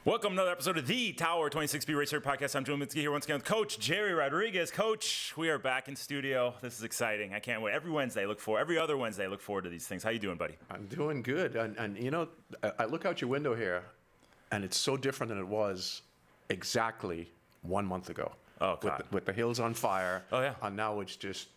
Welcome to another episode of the Tower 26B Racer Podcast. I'm Joe Minsky here once again with Coach Gerry Rodriguez. Coach, we are back in studio. This is exciting. I can't wait. Every other Wednesday, I look forward to these things. How you doing, buddy? I'm doing good. And you know, I look out your window here, and it's so different than it was exactly 1 month ago. Oh, God. With the hills on fire. Oh, yeah. And now it's just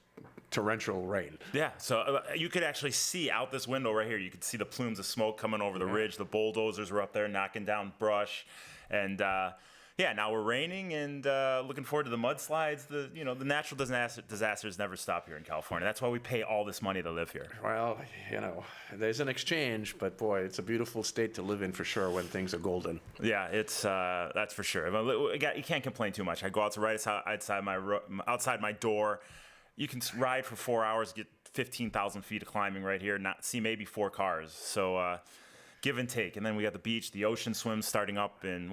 torrential rain. Yeah, so you could actually see out this window right here. You could see the plumes of smoke coming over the ridge. The bulldozers were up there knocking down brush. And, now we're raining and looking forward to the mudslides. The natural disasters never stop here in California. That's why we pay all this money to live here. Well, there's an exchange, but boy, it's a beautiful state to live in for sure when things are golden. Yeah, it's that's for sure. You can't complain too much. I go outside my door. You can ride for 4 hours, get 15,000 feet of climbing right here, not see maybe 4 cars. So give and take. And then we got the beach, the ocean swims starting up in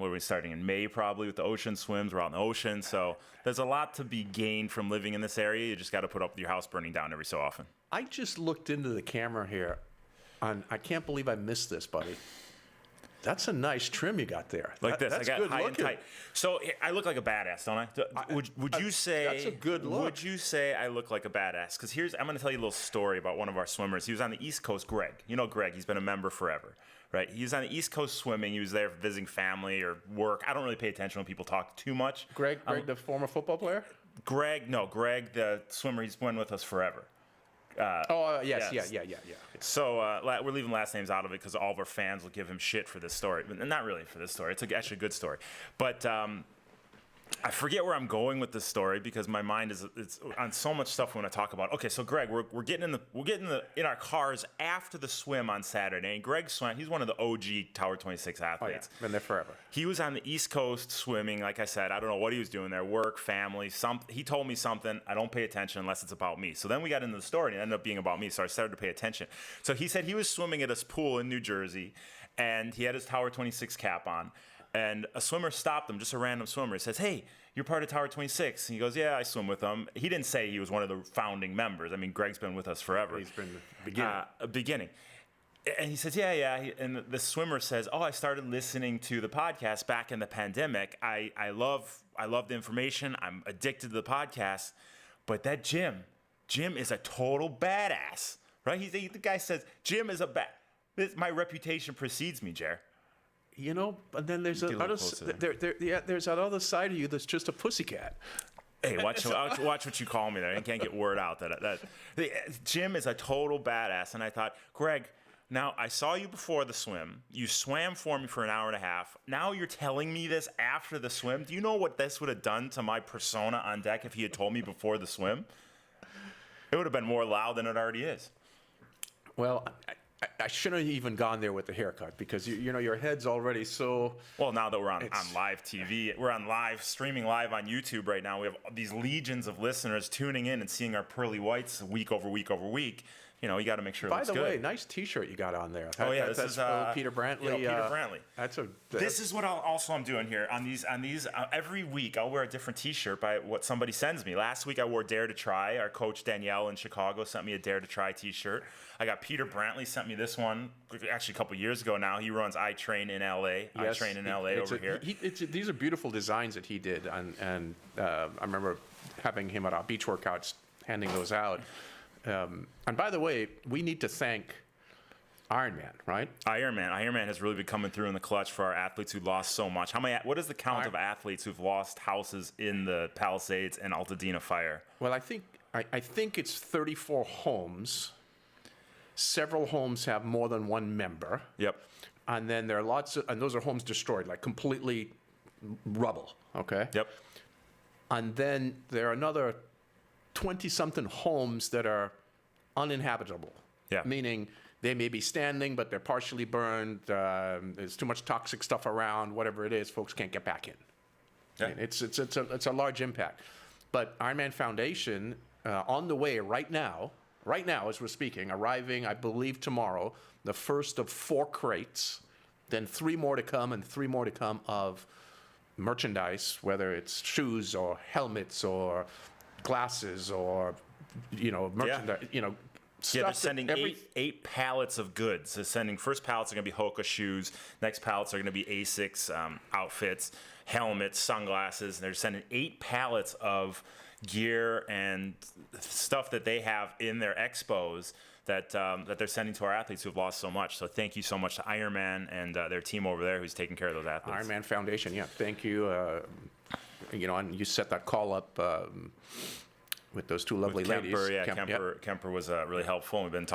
May probably with the ocean swims. We're out in the ocean. So there's a lot to be gained from living in this area. You just got to put up with your house burning down every so often. I just looked into the camera here, and I can't believe I missed this, buddy. That's a nice trim you got there. Like this, that's I got good high looking. and tight. So I look like a badass, don't I? Would you say that's a good look? Would you say I look like a badass? Because I'm going to tell you a little story about one of our swimmers. He was on the East Coast. Greg, you know Greg. He's been a member forever, right? He was on the East Coast swimming. He was there visiting family or work. I don't really pay attention when people talk too much. Greg, the former football player. Greg, the swimmer. He's been with us forever. Yes. So we're leaving last names out of it because all of our fans will give him shit for this story. But not really for this story. It's actually a good story. But I forget where I'm going with this story because my mind it's on so much stuff when I talk about. Okay, so Greg, we're getting in our cars after the swim on Saturday. And Greg swam. He's one of the OG Tower 26 athletes. Oh, yeah. Been there forever. He was on the East Coast swimming. Like I said, I don't know what he was doing there. Work, family, He told me something. I don't pay attention unless it's about me. So then we got into the story and it ended up being about me. So I started to pay attention. So he said he was swimming at a pool in New Jersey, and he had his Tower 26 cap on. And a swimmer stopped him, just a random swimmer. He says, "Hey, you're part of Tower 26." And he goes, "Yeah, I swim with them." He didn't say he was one of the founding members. I mean, Greg's been with us forever. He's been the beginning. And he says, yeah. And the swimmer says, "Oh, I started listening to the podcast back in the pandemic. I love the information. I'm addicted to the podcast. But that Jim is a total badass, right?" The guy says, "Jim is my reputation precedes me, Jer." You know, and then there's there's that other side of you that's just a pussycat. Hey, watch what you call me there. I can't get word out that Jim is a total badass. And I thought, Greg, now I saw you before the swim. You swam for me for an hour and a half. Now you're telling me this after the swim. Do you know what this would have done to my persona on deck if he had told me before the swim? It would have been more loud than it already is. Well, I shouldn't have even gone there with the haircut because you know your head's already so. Well, now that we're on live TV, we're on streaming live on YouTube right now. We have these legions of listeners tuning in and seeing our pearly whites week over week over week. You know, you got to make sure it looks good. By the way, nice T-shirt you got on there. This is Peter Brantley. Peter Brantley. This is what I'm doing here on these. Every week I'll wear a different T-shirt by what somebody sends me. Last week I wore Dare to Try. Our coach Danielle in Chicago sent me a Dare to Try T-shirt. I got Peter Brantley sent me this one actually a couple years ago now. He runs I Train in LA. Yes, I Train in LA over here. These are beautiful designs that he did, and I remember having him at our beach workouts handing those out. And by the way, we need to thank Ironman, right? Ironman has really been coming through in the clutch for our athletes who lost so much. What is the count of athletes who've lost houses in the Palisades and Altadena fire? Well, I think it's 34 homes. Several homes have more than one member. Yep. And then there are and those are homes destroyed, like completely rubble. Okay. Yep. And then there are another 20-something homes that are uninhabitable. Yeah. Meaning they may be standing, but they're partially burned. There's too much toxic stuff around. Whatever it is, folks can't get back in. Yeah. I mean, it's a large impact. But Ironman Foundation on the way right now as we're speaking, arriving, I believe tomorrow, the first of 4 crates, then 3 more to come, and 3 more to come of merchandise, whether it's shoes or helmets or glasses or merchandise, Yeah, they're sending eight pallets of goods. They're sending, first pallets are going to be Hoka shoes. Next pallets are going to be Asics outfits, helmets, sunglasses. They're sending 8 pallets of gear and stuff that they have in their expos that they're sending to our athletes who've lost so much. So thank you so much to Ironman and their team over there who's taking care of those athletes. Ironman Foundation, yeah. Thank you. And you set that call up with those two lovely Kemper, ladies. Yeah, Kemper was really helpful. We've been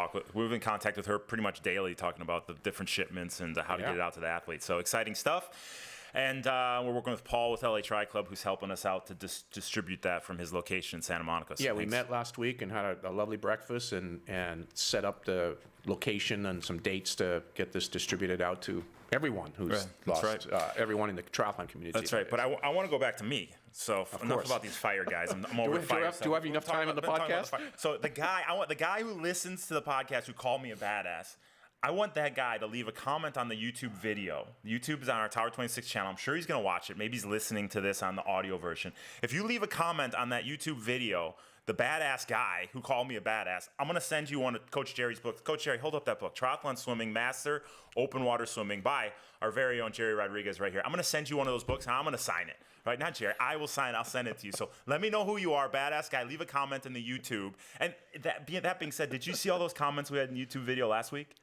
in contact with her pretty much daily, talking about the different shipments and how to get it out to the athletes. So exciting stuff. And we're working with Paul with LA Tri Club, who's helping us out to distribute that from his location in Santa Monica. So we met last week and had a lovely breakfast and set up the location and some dates to get this distributed out to everyone who's lost, everyone in the triathlon community. That's right. But I want to go back to me. So enough about these fire guys. I'm over fire. Do I have enough time on the podcast? So the guy who listens to the podcast who called me a badass, I want that guy to leave a comment on the YouTube video. YouTube is on our Tower 26 channel. I'm sure he's going to watch it. Maybe he's listening to this on the audio version. If you leave a comment on that YouTube video, the badass guy who called me a badass, I'm going to send you one of Coach Gerry's books. Coach Gerry, hold up that book. Triathlon Swimming, Master Open Water Swimming by our very own Gerry Rodriguez right here. I'm going to send you one of those books, and I'm going to sign it. Right, not Gerry. I will sign it. I'll send it to you. So let me know who you are, badass guy. Leave a comment in the YouTube. And that being said, did you see all those comments we had in the YouTube video last week?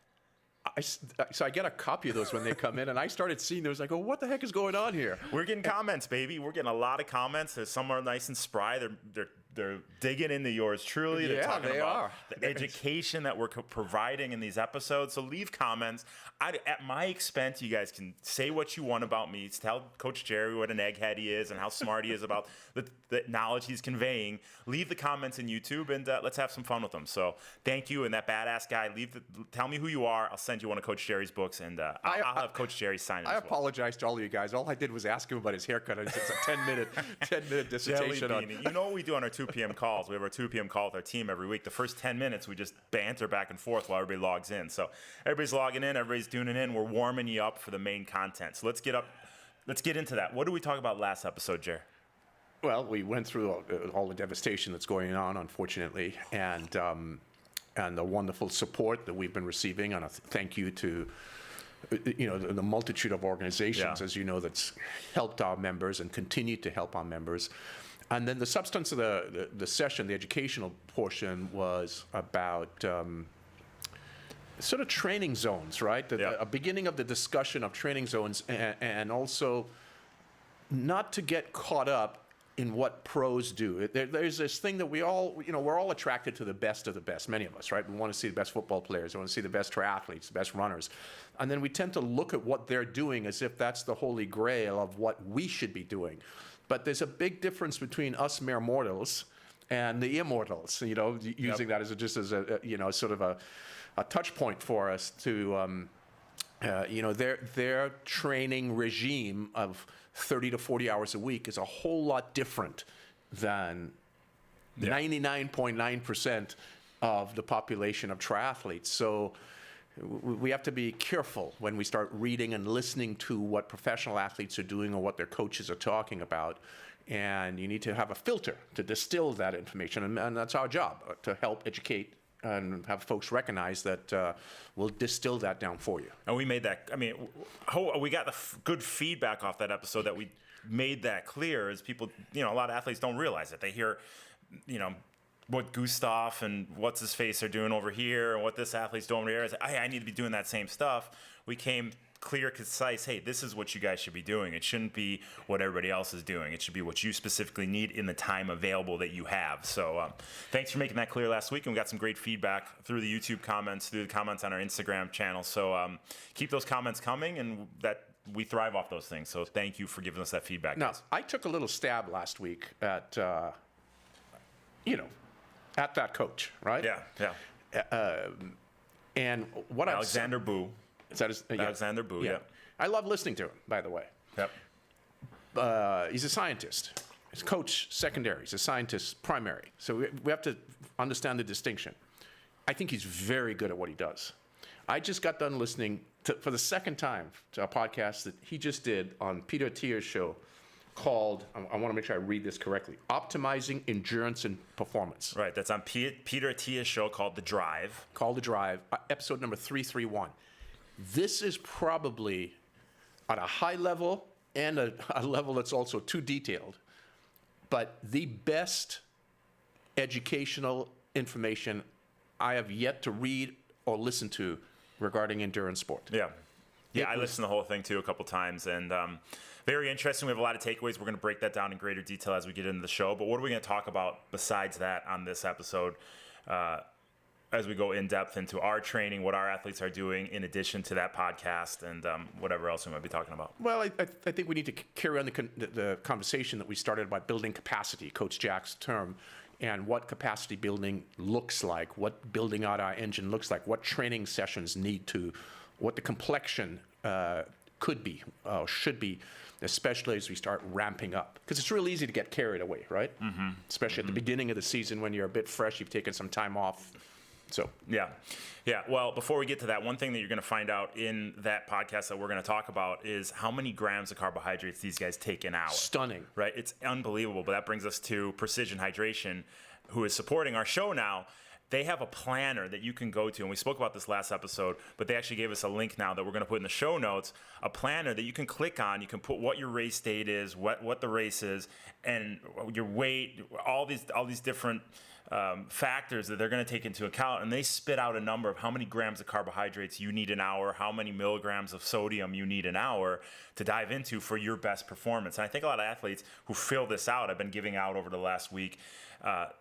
So I get a copy of those when they come in, and I started seeing those. I go, what the heck is going on here? We're getting comments, baby. We're getting a lot of comments. There's some are nice and spry. They're digging into yours truly. They're talking about the education that we're providing in these episodes. So leave comments. At my expense, you guys can say what you want about me. Tell Coach Gerry what an egghead he is and how smart he is about the knowledge he's conveying. Leave the comments in YouTube, and let's have some fun with them. So thank you. And that badass guy, tell me who you are. I'll send you one of Coach Gerry's books, and I'll have Coach Gerry sign it. I apologize to all of you guys. All I did was ask him about his haircut. It's a 10-minute dissertation on. You know what we do on our 2 p.m. calls? We have our 2 p.m. call with our team every week. The first 10 minutes, we just banter back and forth while everybody logs in. So everybody's logging in, everybody's tuning in. We're warming you up for the main content. So let's get into that. What did we talk about last episode, Jer? Well, we went through all the devastation that's going on, unfortunately, and the wonderful support that we've been receiving. And a thank you to the multitude of organizations, as you know, that's helped our members and continue to help our members. And then the substance of the session, the educational portion, was about sort of training zones, right? A beginning of the discussion of training zones, and also not to get caught up in what pros do. There's this thing that we're all attracted to the best of the best, many of us, right? We want to see the best football players, we want to see the best triathletes, the best runners. And then we tend to look at what they're doing as if that's the holy grail of what we should be doing. But there's a big difference between us mere mortals and the immortals, using that just as a sort of a touch point for us to, their training regime of 30 to 40 hours a week is a whole lot different than 99.9% of the population of triathletes. So we have to be careful when we start reading and listening to what professional athletes are doing or what their coaches are talking about. And you need to have a filter to distill that information. And that's our job, to help educate and have folks recognize that we'll distill that down for you. And we made that, we got the good feedback off that episode that we made that clear, as people, a lot of athletes don't realize it. They hear, what Gustav and what's his face are doing over here and what this athlete's doing over here. I say, hey, I need to be doing that same stuff. We came clear, concise, hey, this is what you guys should be doing. It shouldn't be what everybody else is doing. It should be what you specifically need in the time available that you have. So thanks for making that clear last week. And we got some great feedback through the YouTube comments, through the comments on our Instagram channel. So keep those comments coming, and that we thrive off those things. So thank you for giving us that feedback. Now, I took a little stab last week at, at that coach, right? Yeah. And what Alexander Boo. Is that his, Alexander Boo, yeah. I love listening to him, by the way. Yep. He's a scientist. He's coach secondary. He's a scientist primary. So we have to understand the distinction. I think he's very good at what he does. I just got done listening for the second time to a podcast that he just did on Peter Attia's show called, I want to make sure I read this correctly, Optimizing Endurance and Performance. Right. That's on Peter Attia's show called The Drive. Episode number 331. This is probably on a high level and a level that's also too detailed, but the best educational information I have yet to read or listen to regarding endurance sport. Yeah. I listened to the whole thing too a couple times, and very interesting. We have a lot of takeaways. We're going to break that down in greater detail as we get into the show. But what are we going to talk about besides that on this episode as we go in depth into our training, what our athletes are doing in addition to that podcast, and whatever else we might be talking about? Well, I think we need to carry on the conversation that we started about building capacity, Coach Jack's term, and what capacity building looks like, what building out our engine looks like, what training sessions need to, what the complexion could be, should be, especially as we start ramping up. Because it's real easy to get carried away, right? Mm-hmm. Especially at the beginning of the season when you're a bit fresh, you've taken some time off. So yeah. Well, before we get to that, one thing that you're going to find out in that podcast that we're going to talk about is how many grams of carbohydrates these guys take an hour. Stunning, right? It's unbelievable. But that brings us to Precision Hydration, who is supporting our show now. They have a planner that you can go to, and we spoke about this last episode, but they actually gave us a link now that we're going to put in the show notes, a planner that you can click on. You can put what your race date is, what the race is, and your weight, all these different factors that they're going to take into account, and they spit out a number of how many grams of carbohydrates you need an hour, how many milligrams of sodium you need an hour to dive into for your best performance. And I think a lot of athletes who fill this out, I've been giving out over the last week,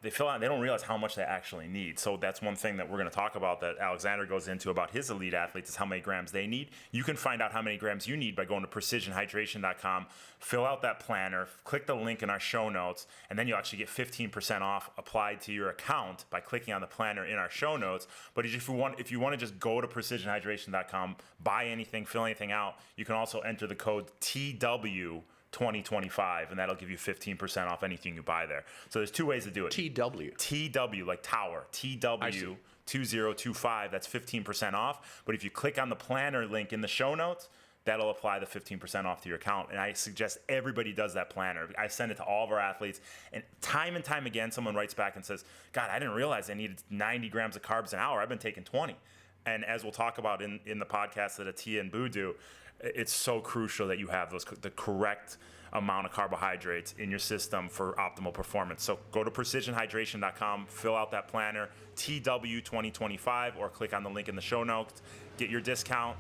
they fill out, they don't realize how much they actually need. So that's one thing that we're going to talk about that Alexander goes into about his elite athletes is how many grams they need. You can find out how many grams you need by going to precisionhydration.com, fill out that planner, click the link in our show notes, and then you'll actually get 15% off applied to your account by clicking on the planner in our show notes. But if you want to just go to precisionhydration.com, buy anything, fill anything out, you can also enter the code TW2025, and that'll give you 15% off anything you buy there. So there's two ways to do it. TW, like tower. TW2025, that's 15% off. But if you click on the planner link in the show notes, that'll apply the 15% off to your account. And I suggest everybody does that planner. I send it to all of our athletes. And time again, someone writes back and says, God, I didn't realize I needed 90 grams of carbs an hour. I've been taking 20. And as we'll talk about in the podcast that Attia and Boo do, it's so crucial that you have the correct amount of carbohydrates in your system for optimal performance. So go to precisionhydration.com, fill out that planner, TW2025, or click on the link in the show notes, get your discount,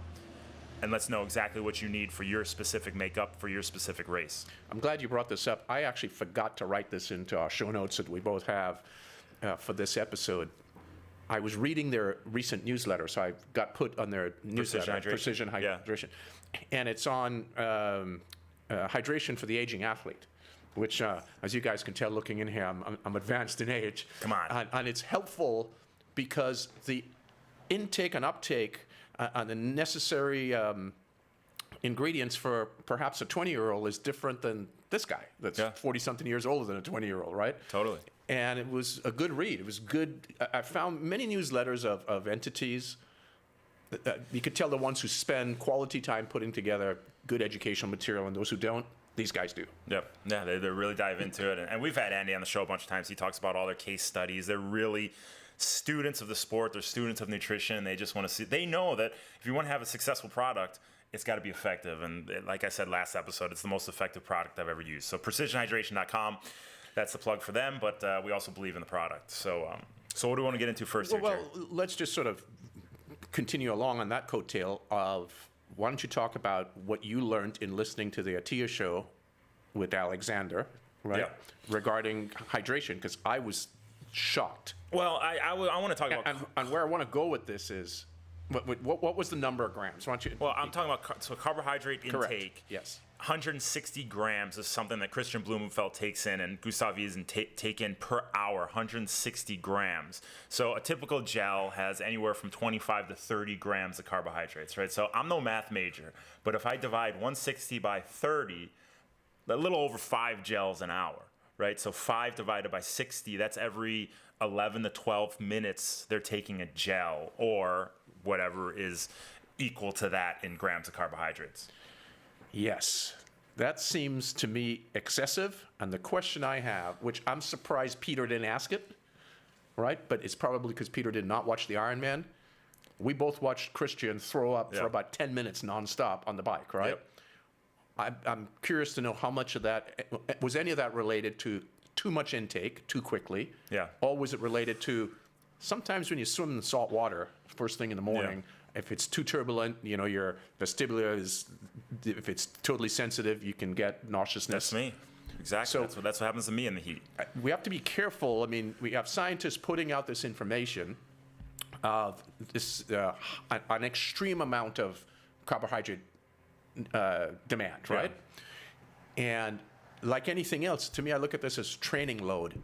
and let's know exactly what you need for your specific makeup for your specific race. I'm glad you brought this up. I actually forgot to write this into our show notes that we both have for this episode. I was reading their recent newsletter, so I got put on their newsletter, Precision Hydration. Yeah. And it's on hydration for the aging athlete, which, as you guys can tell looking in here, I'm advanced in age. Come on. And it's helpful because the intake and uptake and the necessary ingredients for perhaps a 20-year-old is different than this guy that's 40-something years older than a 20-year-old, right? Totally. And it was a good read. It was good. I found many newsletters of entities. You could tell the ones who spend quality time putting together good educational material and those who don't, these guys do. Yep. Yeah, they really dive into it. And we've had Andy on the show a bunch of times. He talks about all their case studies. They're really students of the sport. They're students of nutrition. They just want to see. They know that if you want to have a successful product, it's got to be effective. And like I said last episode, it's the most effective product I've ever used. So precisionhydration.com. That's the plug for them, but we also believe in the product. So what do we want to get into first here, Gerry? Well, let's just sort of continue along on that coattail of why don't you talk about what you learned in listening to the Attia show with Alexander, right? Yeah. Regarding hydration, because I was shocked. Well, I want to talk about... And where I want to go with this is, what was the number of grams? Why don't you... Well, I'm talking about carbohydrate intake. Correct. Yes. 160 grams is something that Christian Blumenfeld takes in and Gustav Wiesen take in per hour, 160 grams. So a typical gel has anywhere from 25 to 30 grams of carbohydrates, right? So I'm no math major, but if I divide 160 by 30, a little over 5 gels an hour, right? So 5 divided by 60, that's every 11 to 12 minutes they're taking a gel or whatever is equal to that in grams of carbohydrates. Yes. That seems to me excessive. And the question I have, which I'm surprised Peter didn't ask it, right? But it's probably because Peter did not watch the Ironman. We both watched Christian throw up for about 10 minutes nonstop on the bike, right? Yep. I'm curious to know how much of that, was any of that related to too much intake too quickly? Yeah. Or was it related to sometimes when you swim in salt water first thing in the morning, if it's too turbulent, your vestibular is, if it's totally sensitive, you can get nauseousness. That's me. Exactly. So that's what happens to me in the heat. We have to be careful. I mean, we have scientists putting out this information of this an extreme amount of carbohydrate demand, right? And like anything else, to me, I look at this as training load.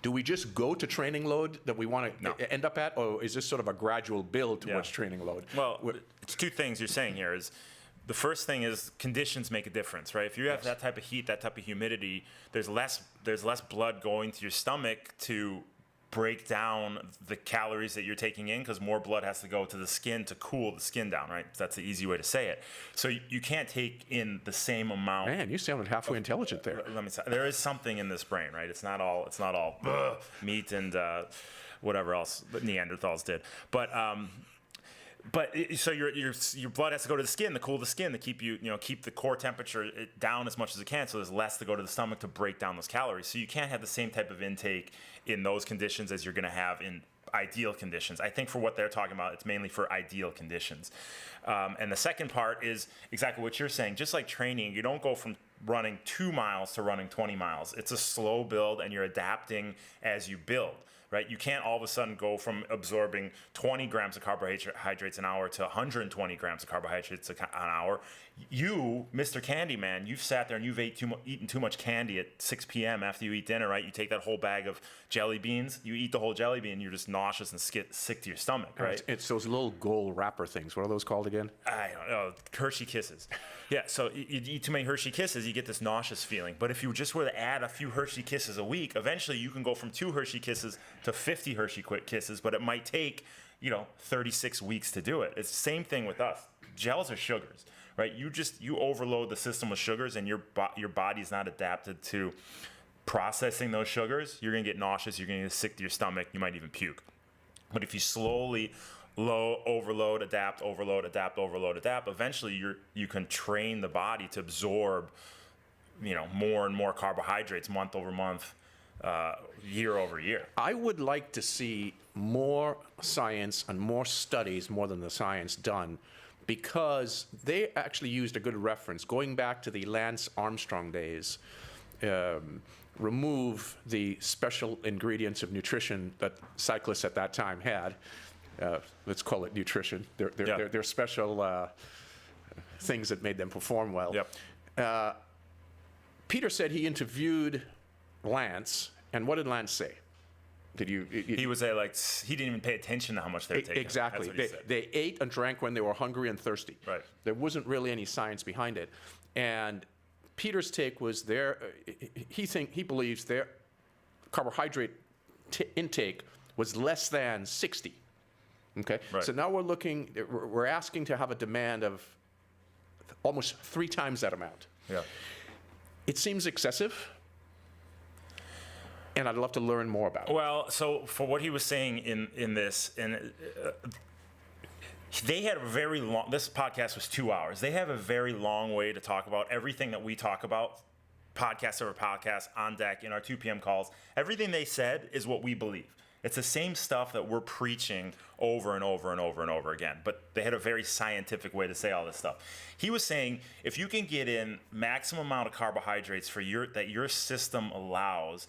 Do we just go to training load that we want to end up at, or is this sort of a gradual build towards training load? Well, it's two things you're saying here. Is the first thing is conditions make a difference, right? If you have that type of heat, that type of humidity, there's less blood going to your stomach to break down the calories that you're taking in, because more blood has to go to the skin to cool the skin down, right? That's the easy way to say it. So you can't take in the same amount. Man, you sounded halfway intelligent there. Let me say, there is something in this brain, right? It's not all meat and whatever else that Neanderthals did. So your blood has to go to the skin to cool the skin, to keep keep the core temperature down as much as it can, so there's less to go to the stomach to break down those calories. So you can't have the same type of intake in those conditions as you're going to have in ideal conditions. I think for what they're talking about, it's mainly for ideal conditions. And the second part is exactly what you're saying. Just like training, you don't go from running 2 miles to running 20 miles. It's a slow build, and you're adapting as you build. Right? You can't all of a sudden go from absorbing 20 grams of carbohydrates an hour to 120 grams of carbohydrates an hour. You, Mr. Candyman, you've sat there and you've eaten too much candy at 6 p.m. after you eat dinner, right? You take that whole bag of jelly beans, you eat the whole jelly bean, you're just nauseous and sick to your stomach, right? It's those little gold wrapper things. What are those called again? I don't know. Hershey Kisses. Yeah, so you eat too many Hershey Kisses, you get this nauseous feeling. But if you just were to add a few Hershey Kisses a week, eventually you can go from 2 Hershey Kisses to 50 Hershey Kisses, but it might take 36 weeks to do it. It's the same thing with us. Gels are sugars, right? You overload the system with sugars, and your body's not adapted to processing those sugars. You're gonna get nauseous. You're gonna get sick to your stomach. You might even puke. But if you slowly overload, adapt, eventually you can train the body to absorb more and more carbohydrates month over month. Year over year. I would like to see more science and more studies, more than the science done, because they actually used a good reference going back to the Lance Armstrong days. Remove the special ingredients of nutrition that cyclists at that time had. Let's call it nutrition. They're special things that made them perform well. Yep. Peter said he interviewed Lance, and what did Lance say? He would say, he didn't even pay attention to how much they were taking. Exactly. They ate and drank when they were hungry and thirsty. Right. There wasn't really any science behind it. And Peter's take was he believes their carbohydrate intake was less than 60. Okay. Right. So now we're asking to have a demand of almost 3 times that amount. Yeah. It seems excessive. And I'd love to learn more about it. Well, so for what he was saying in this, and they had a very long, this podcast was 2 hours. They have a very long way to talk about everything that we talk about, podcast over podcast, on deck, in our 2 p.m. calls. Everything they said is what we believe. It's the same stuff that we're preaching over and over and over and over again. But they had a very scientific way to say all this stuff. He was saying if you can get in maximum amount of carbohydrates that your system allows,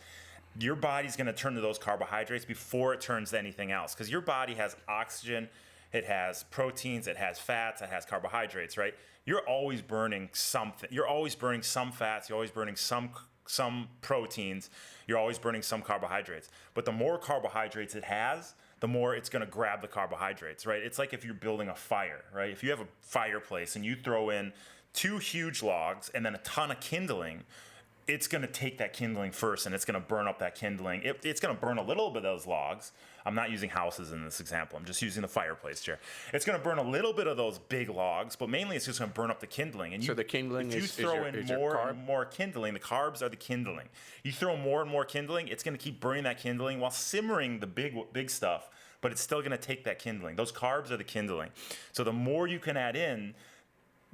your body's going to turn to those carbohydrates before it turns to anything else, because your body has oxygen, it has proteins, it has fats, it has carbohydrates, right? You're always burning something. You're always burning some fats, you're always burning some proteins, you're always burning some carbohydrates. But the more carbohydrates it has, the more it's going to grab the carbohydrates, right? It's like if you're building a fire, right? If you have a fireplace and you throw in 2 huge logs and then a ton of kindling, it's going to take that kindling first, and it's going to burn up that kindling. It's going to burn a little bit of those logs. I'm not using houses in this example. I'm just using the fireplace chair. It's going to burn a little bit of those big logs, but mainly it's just going to burn up the kindling. And so the kindling if you throw in more and more kindling, the carbs are the kindling. You throw more and more kindling, it's going to keep burning that kindling while simmering the big stuff, but it's still going to take that kindling. Those carbs are the kindling. So the more you can add in,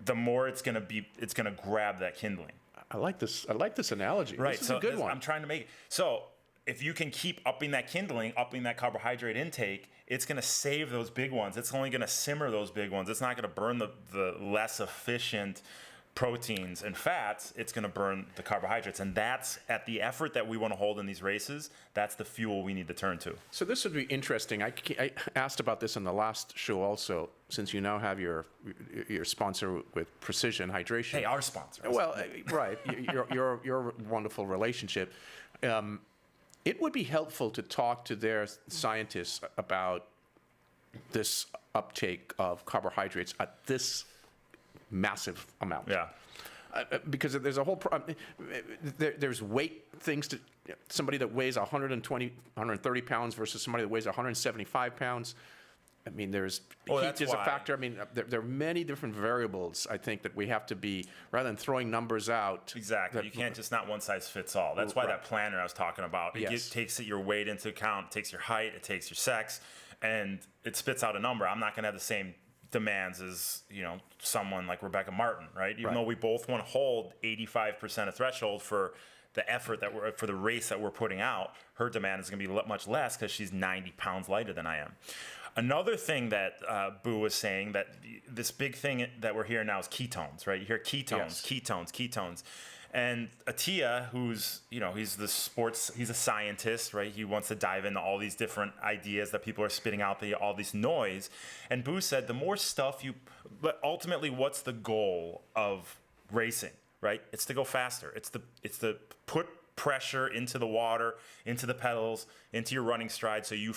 the more it's going to grab that kindling. I like this analogy. Right. This is a good one. I'm trying to make it. So if you can keep upping that kindling, upping that carbohydrate intake, it's going to save those big ones. It's only going to simmer those big ones. It's not going to burn the less efficient proteins and fats. It's going to burn the carbohydrates. And that's at the effort that we want to hold in these races. That's the fuel we need to turn to. So this would be interesting. I asked about this in the last show also, since you now have your sponsor with Precision Hydration. Hey, our sponsor. Well, right. Your wonderful relationship. It would be helpful to talk to their scientists about this uptake of carbohydrates at this massive amount. Yeah. Because there's a whole there's weight things to somebody that weighs 130 pounds versus somebody that weighs 175 pounds. I mean, there's heat is a factor. I mean, there are many different variables, I think, that we have to be, rather than throwing numbers out. Exactly. You can't just not one size fits all. That's why that planner I was talking about, it takes your weight into account, it takes your height, it takes your sex, and it spits out a number. I'm not going to have the same demands as, someone like Rebecca Martin, right? Even though we both want to hold 85% of threshold for the effort for the race that we're putting out, her demand is going to be much less because she's 90 pounds lighter than I am. Another thing that Boo was saying, that this big thing that we're hearing now is ketones, right? You hear ketones, ketones. And Attia, who's, he's a scientist, right? He wants to dive into all these different ideas that people are spitting out, all this noise. And Boo said, the more stuff but ultimately, what's the goal of racing, right? It's to go faster. It's to put pressure into the water, into the pedals, into your running stride, so you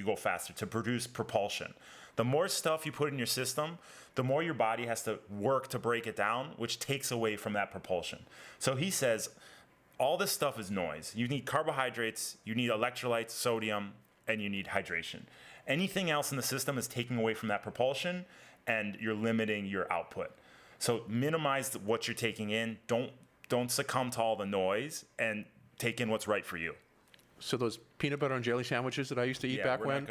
go faster, to produce propulsion. The more stuff you put in your system, the more your body has to work to break it down, which takes away from that propulsion. So he says, all this stuff is noise. You need carbohydrates, you need electrolytes, sodium, and you need hydration. Anything else in the system is taking away from that propulsion, and you're limiting your output. So minimize what you're taking in. Don't succumb to all the noise, and take in what's right for you. So those peanut butter and jelly sandwiches that I used to eat back when?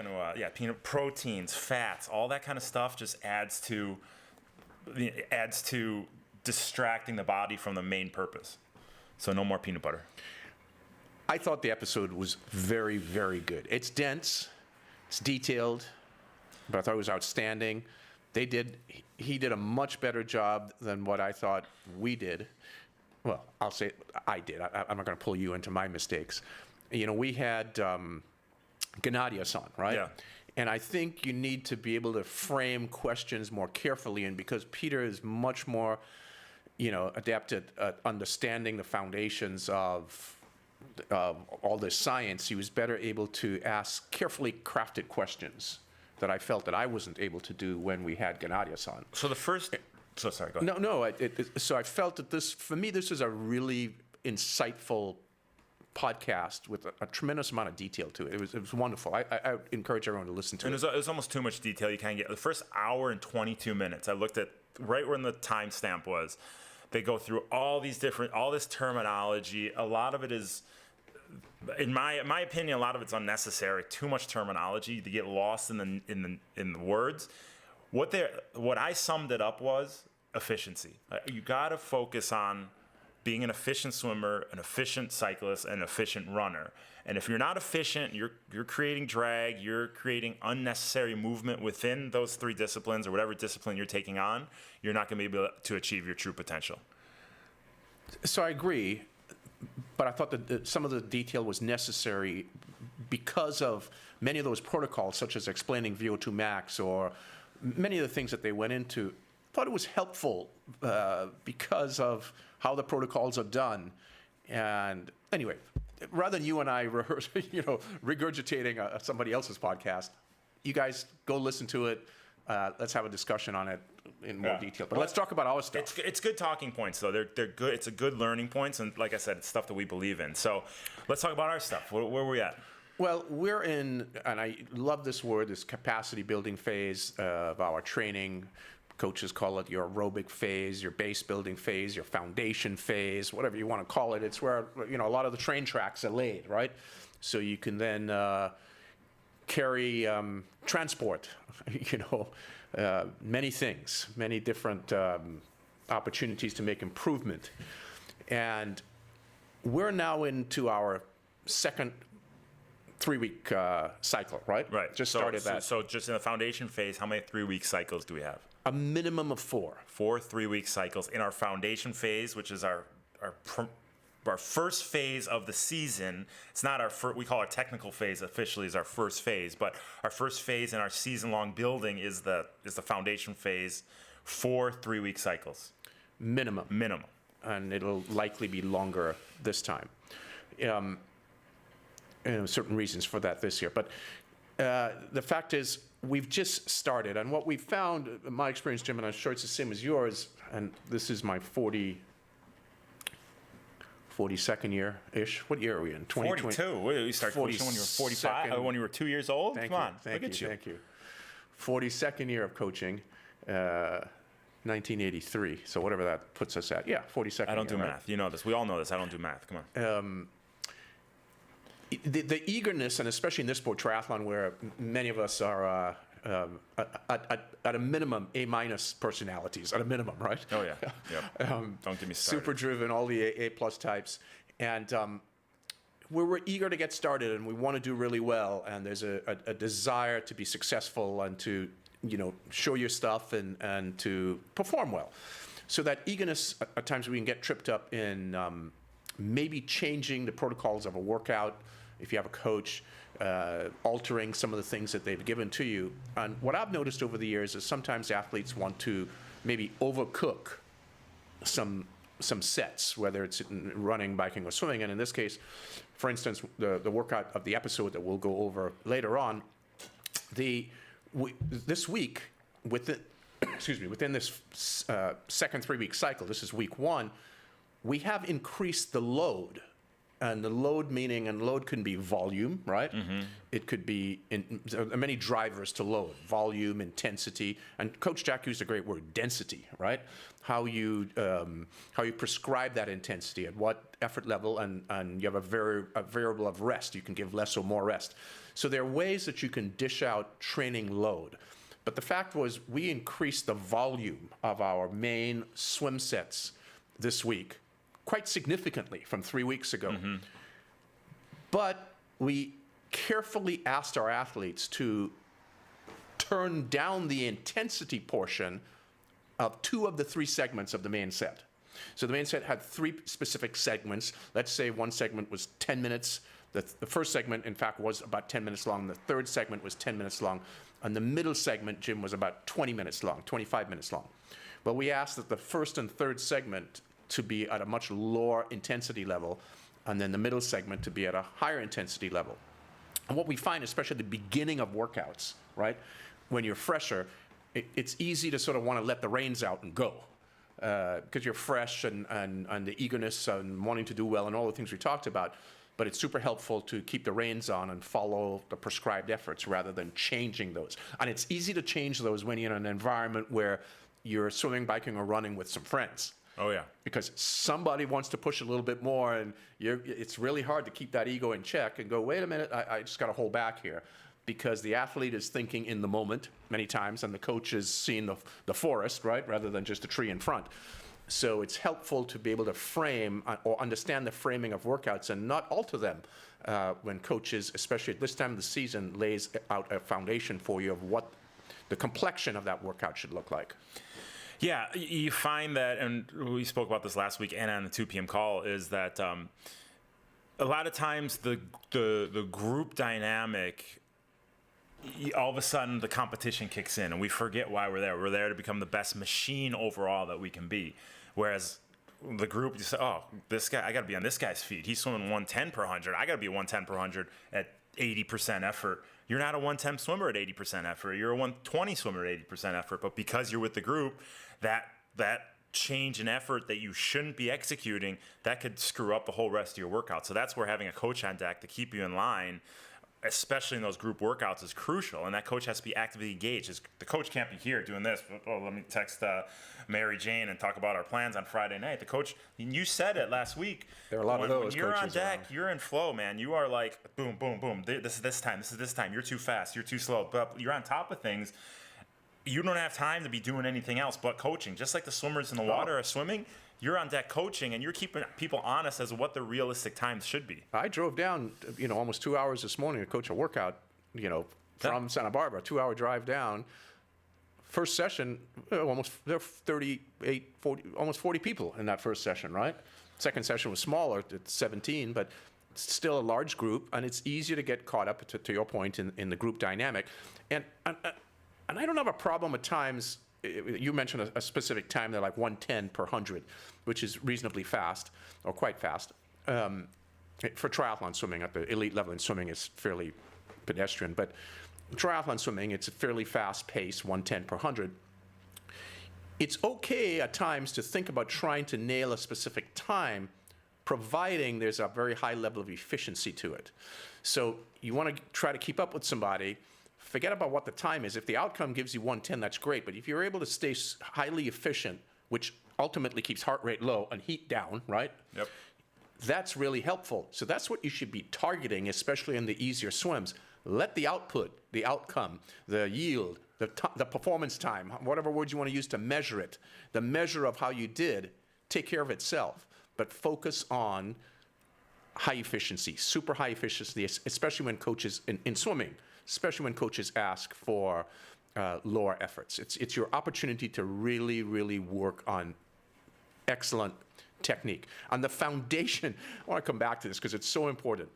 Peanut proteins, fats, all that kind of stuff just adds to distracting the body from the main purpose. So no more peanut butter. I thought the episode was very, very good. It's dense, it's detailed, but I thought it was outstanding. He did a much better job than what I thought we did. Well, I'll say I did. I'm not going to pull you into my mistakes. We had Gennadius on, right? Yeah. And I think you need to be able to frame questions more carefully. And because Peter is much more, adept at understanding the foundations of all this science, he was better able to ask carefully crafted questions that I felt that I wasn't able to do when we had Gennadius on. So So sorry, go ahead. No. So I felt that for me, this is a really insightful podcast with a tremendous amount of detail to it. It was wonderful. I encourage everyone to listen to it. It was almost too much detail you can't get. The first hour and 22 minutes, I looked at right when the timestamp was. They go through all this terminology. A lot of it is, in my opinion, a lot of it's unnecessary. Too much terminology to get lost in the words. What I summed it up was efficiency. You got to focus on being an efficient swimmer, an efficient cyclist, and an efficient runner. And if you're not efficient, you're creating drag, you're creating unnecessary movement within those three disciplines or whatever discipline you're taking on, you're not going to be able to achieve your true potential. So I agree, but I thought that some of the detail was necessary because of many of those protocols, such as explaining VO2 max or many of the things that they went into. I thought it was helpful because of how the protocols are done. And anyway, rather than you and I rehearse, regurgitating somebody else's podcast, you guys go listen to it. Let's have a discussion on it. in more detail. But let's talk about our stuff. It's good talking points, though. They're good. It's a good learning points, and like I said, it's stuff that we believe in. So let's talk about our stuff. Where are we at? Well, we're in, and I love this word, this capacity building phase of our training. Coaches call it your aerobic phase, your base building phase, your foundation phase, whatever you want to call it. It's where, a lot of the train tracks are laid, right? So you can then carry, transport, many things, many different opportunities to make improvement. And we're now into our second 3-week cycle, right? Right. Just started that. So just in the foundation phase, how many 3-week cycles do we have? A minimum of 4. 4 3-week cycles in our foundation phase, which is our first phase of the season. It's not our first, we call our technical phase officially is our first phase, but our first phase in our season-long building is the foundation phase, 4 3-week cycles. Minimum. And it'll likely be longer this time. Certain reasons for that this year. But the fact is, we've just started. And what we've found, in my experience, Jim, and I'm sure it's the same as yours, and this is my 42nd year-ish. What year are we in? 42. You started coaching when you were 45? When you were 2 years old? Come on, look at you. Thank you. 42nd year of coaching, 1983. So whatever that puts us at. Yeah, 42nd I don't do year, math. You know this. We all know this. I don't do math. Come on. The eagerness, and especially in this sport, triathlon, where many of us are at a minimum A- personalities, at a minimum, right? Oh, yeah. Yep. Don't get me started. Super driven, all the A+ types. And we're eager to get started, and we want to do really well, and there's a desire to be successful and to show your stuff and to perform well. So that eagerness, at times we can get tripped up in maybe changing the protocols of a workout, if you have a coach, altering some of the things that they've given to you. And what I've noticed over the years is sometimes athletes want to maybe overcook some sets, whether it's in running, biking, or swimming. And in this case, for instance, the workout of the episode that we'll go over later on, this week, within this second 3-week cycle, this is week 1, we have increased the load. And the load load can be volume, right? Mm-hmm. It could be there are many drivers to load: volume, intensity, and Coach Jack used a great word, density, right? How you prescribe that intensity, at what effort level, and you have a variable of rest. You can give less or more rest. So there are ways that you can dish out training load. But the fact was, we increased the volume of our main swim sets this week quite significantly from 3 weeks ago. Mm-hmm. But we carefully asked our athletes to turn down the intensity portion of 2 of the 3 segments of the main set. So the main set had 3 specific segments. Let's say one segment was 10 minutes. The first segment, in fact, was about 10 minutes long. The third segment was 10 minutes long. And the middle segment, Jim, was about 20 minutes long, 25 minutes long. But we asked that the first and third segment to be at a much lower intensity level, and then the middle segment to be at a higher intensity level. And what we find, especially at the beginning of workouts, right, when you're fresher, it's easy to sort of want to let the reins out and go because you're fresh and the eagerness and wanting to do well and all the things we talked about. But it's super helpful to keep the reins on and follow the prescribed efforts rather than changing those. And it's easy to change those when you're in an environment where you're swimming, biking, or running with some friends. Oh, yeah. Because somebody wants to push a little bit more, and it's really hard to keep that ego in check and go, wait a minute, I just got to hold back here. Because the athlete is thinking in the moment many times, and the coach is seeing the forest, right, rather than just a tree in front. So it's helpful to be able to frame or understand the framing of workouts and not alter them when coaches, especially at this time of the season, lays out a foundation for you of what the complexion of that workout should look like. Yeah, you find that, and we spoke about this last week and on the 2 p.m. call, is that a lot of times the group dynamic, all of a sudden the competition kicks in and we forget why we're there. We're there to become the best machine overall that we can be. Whereas the group, you say, oh, this guy, I got to be on this guy's feet. He's swimming 110 per 100. I got to be 110 per 100 at 80% effort You're not a 110 swimmer at 80% effort. You're a 120 swimmer at 80% effort. But because you're with the group, that change in effort that you shouldn't be executing, that could screw up the whole rest of your workout. So that's where having a coach on deck to keep you in line, especially in those group workouts, is crucial. And that coach has to be actively engaged. The coach can't be here doing this. Oh, let me text Mary Jane and talk about our plans on Friday night. The coach, you said it last week. There are a lot of those when you're coaches on deck, around. You're you're in flow, man. You are like, boom, boom, boom. This is this time. This is this time. You're too fast. You're too slow. But you're on top of things. You don't have time to be doing anything else but coaching. Just like the swimmers in the water are swimming, you're on deck coaching, and you're keeping people honest as to what the realistic times should be. I drove down, almost 2 hours this morning to coach a workout, from Santa Barbara, 2-hour drive down. First session, almost 38, 40, almost 40 people in that first session, right? Second session was smaller, at 17, but still a large group, and it's easier to get caught up, to your point, in the group dynamic. And I don't have a problem at times. You mentioned a specific time there, like 110 per 100, which is reasonably fast, or quite fast. For triathlon swimming, at the elite level in swimming, it's fairly pedestrian. But triathlon swimming, it's a fairly fast pace, 110 per 100. It's okay at times to think about trying to nail a specific time, providing there's a very high level of efficiency to it. So you want to try to keep up with somebody. Forget about what the time is. If the outcome gives you 110, that's great. But if you're able to stay highly efficient, which ultimately keeps heart rate low and heat down, right? Yep. That's really helpful. So that's what you should be targeting, especially in the easier swims. Let the output, the outcome, the yield, the performance time, whatever words you want to use to measure it, the measure of how you did, take care of itself. But focus on high efficiency, super high efficiency, especially when coaches, in swimming, especially when coaches ask for lower efforts. It's your opportunity to really, really work on excellent technique. On the foundation, I want to come back to this because it's so important.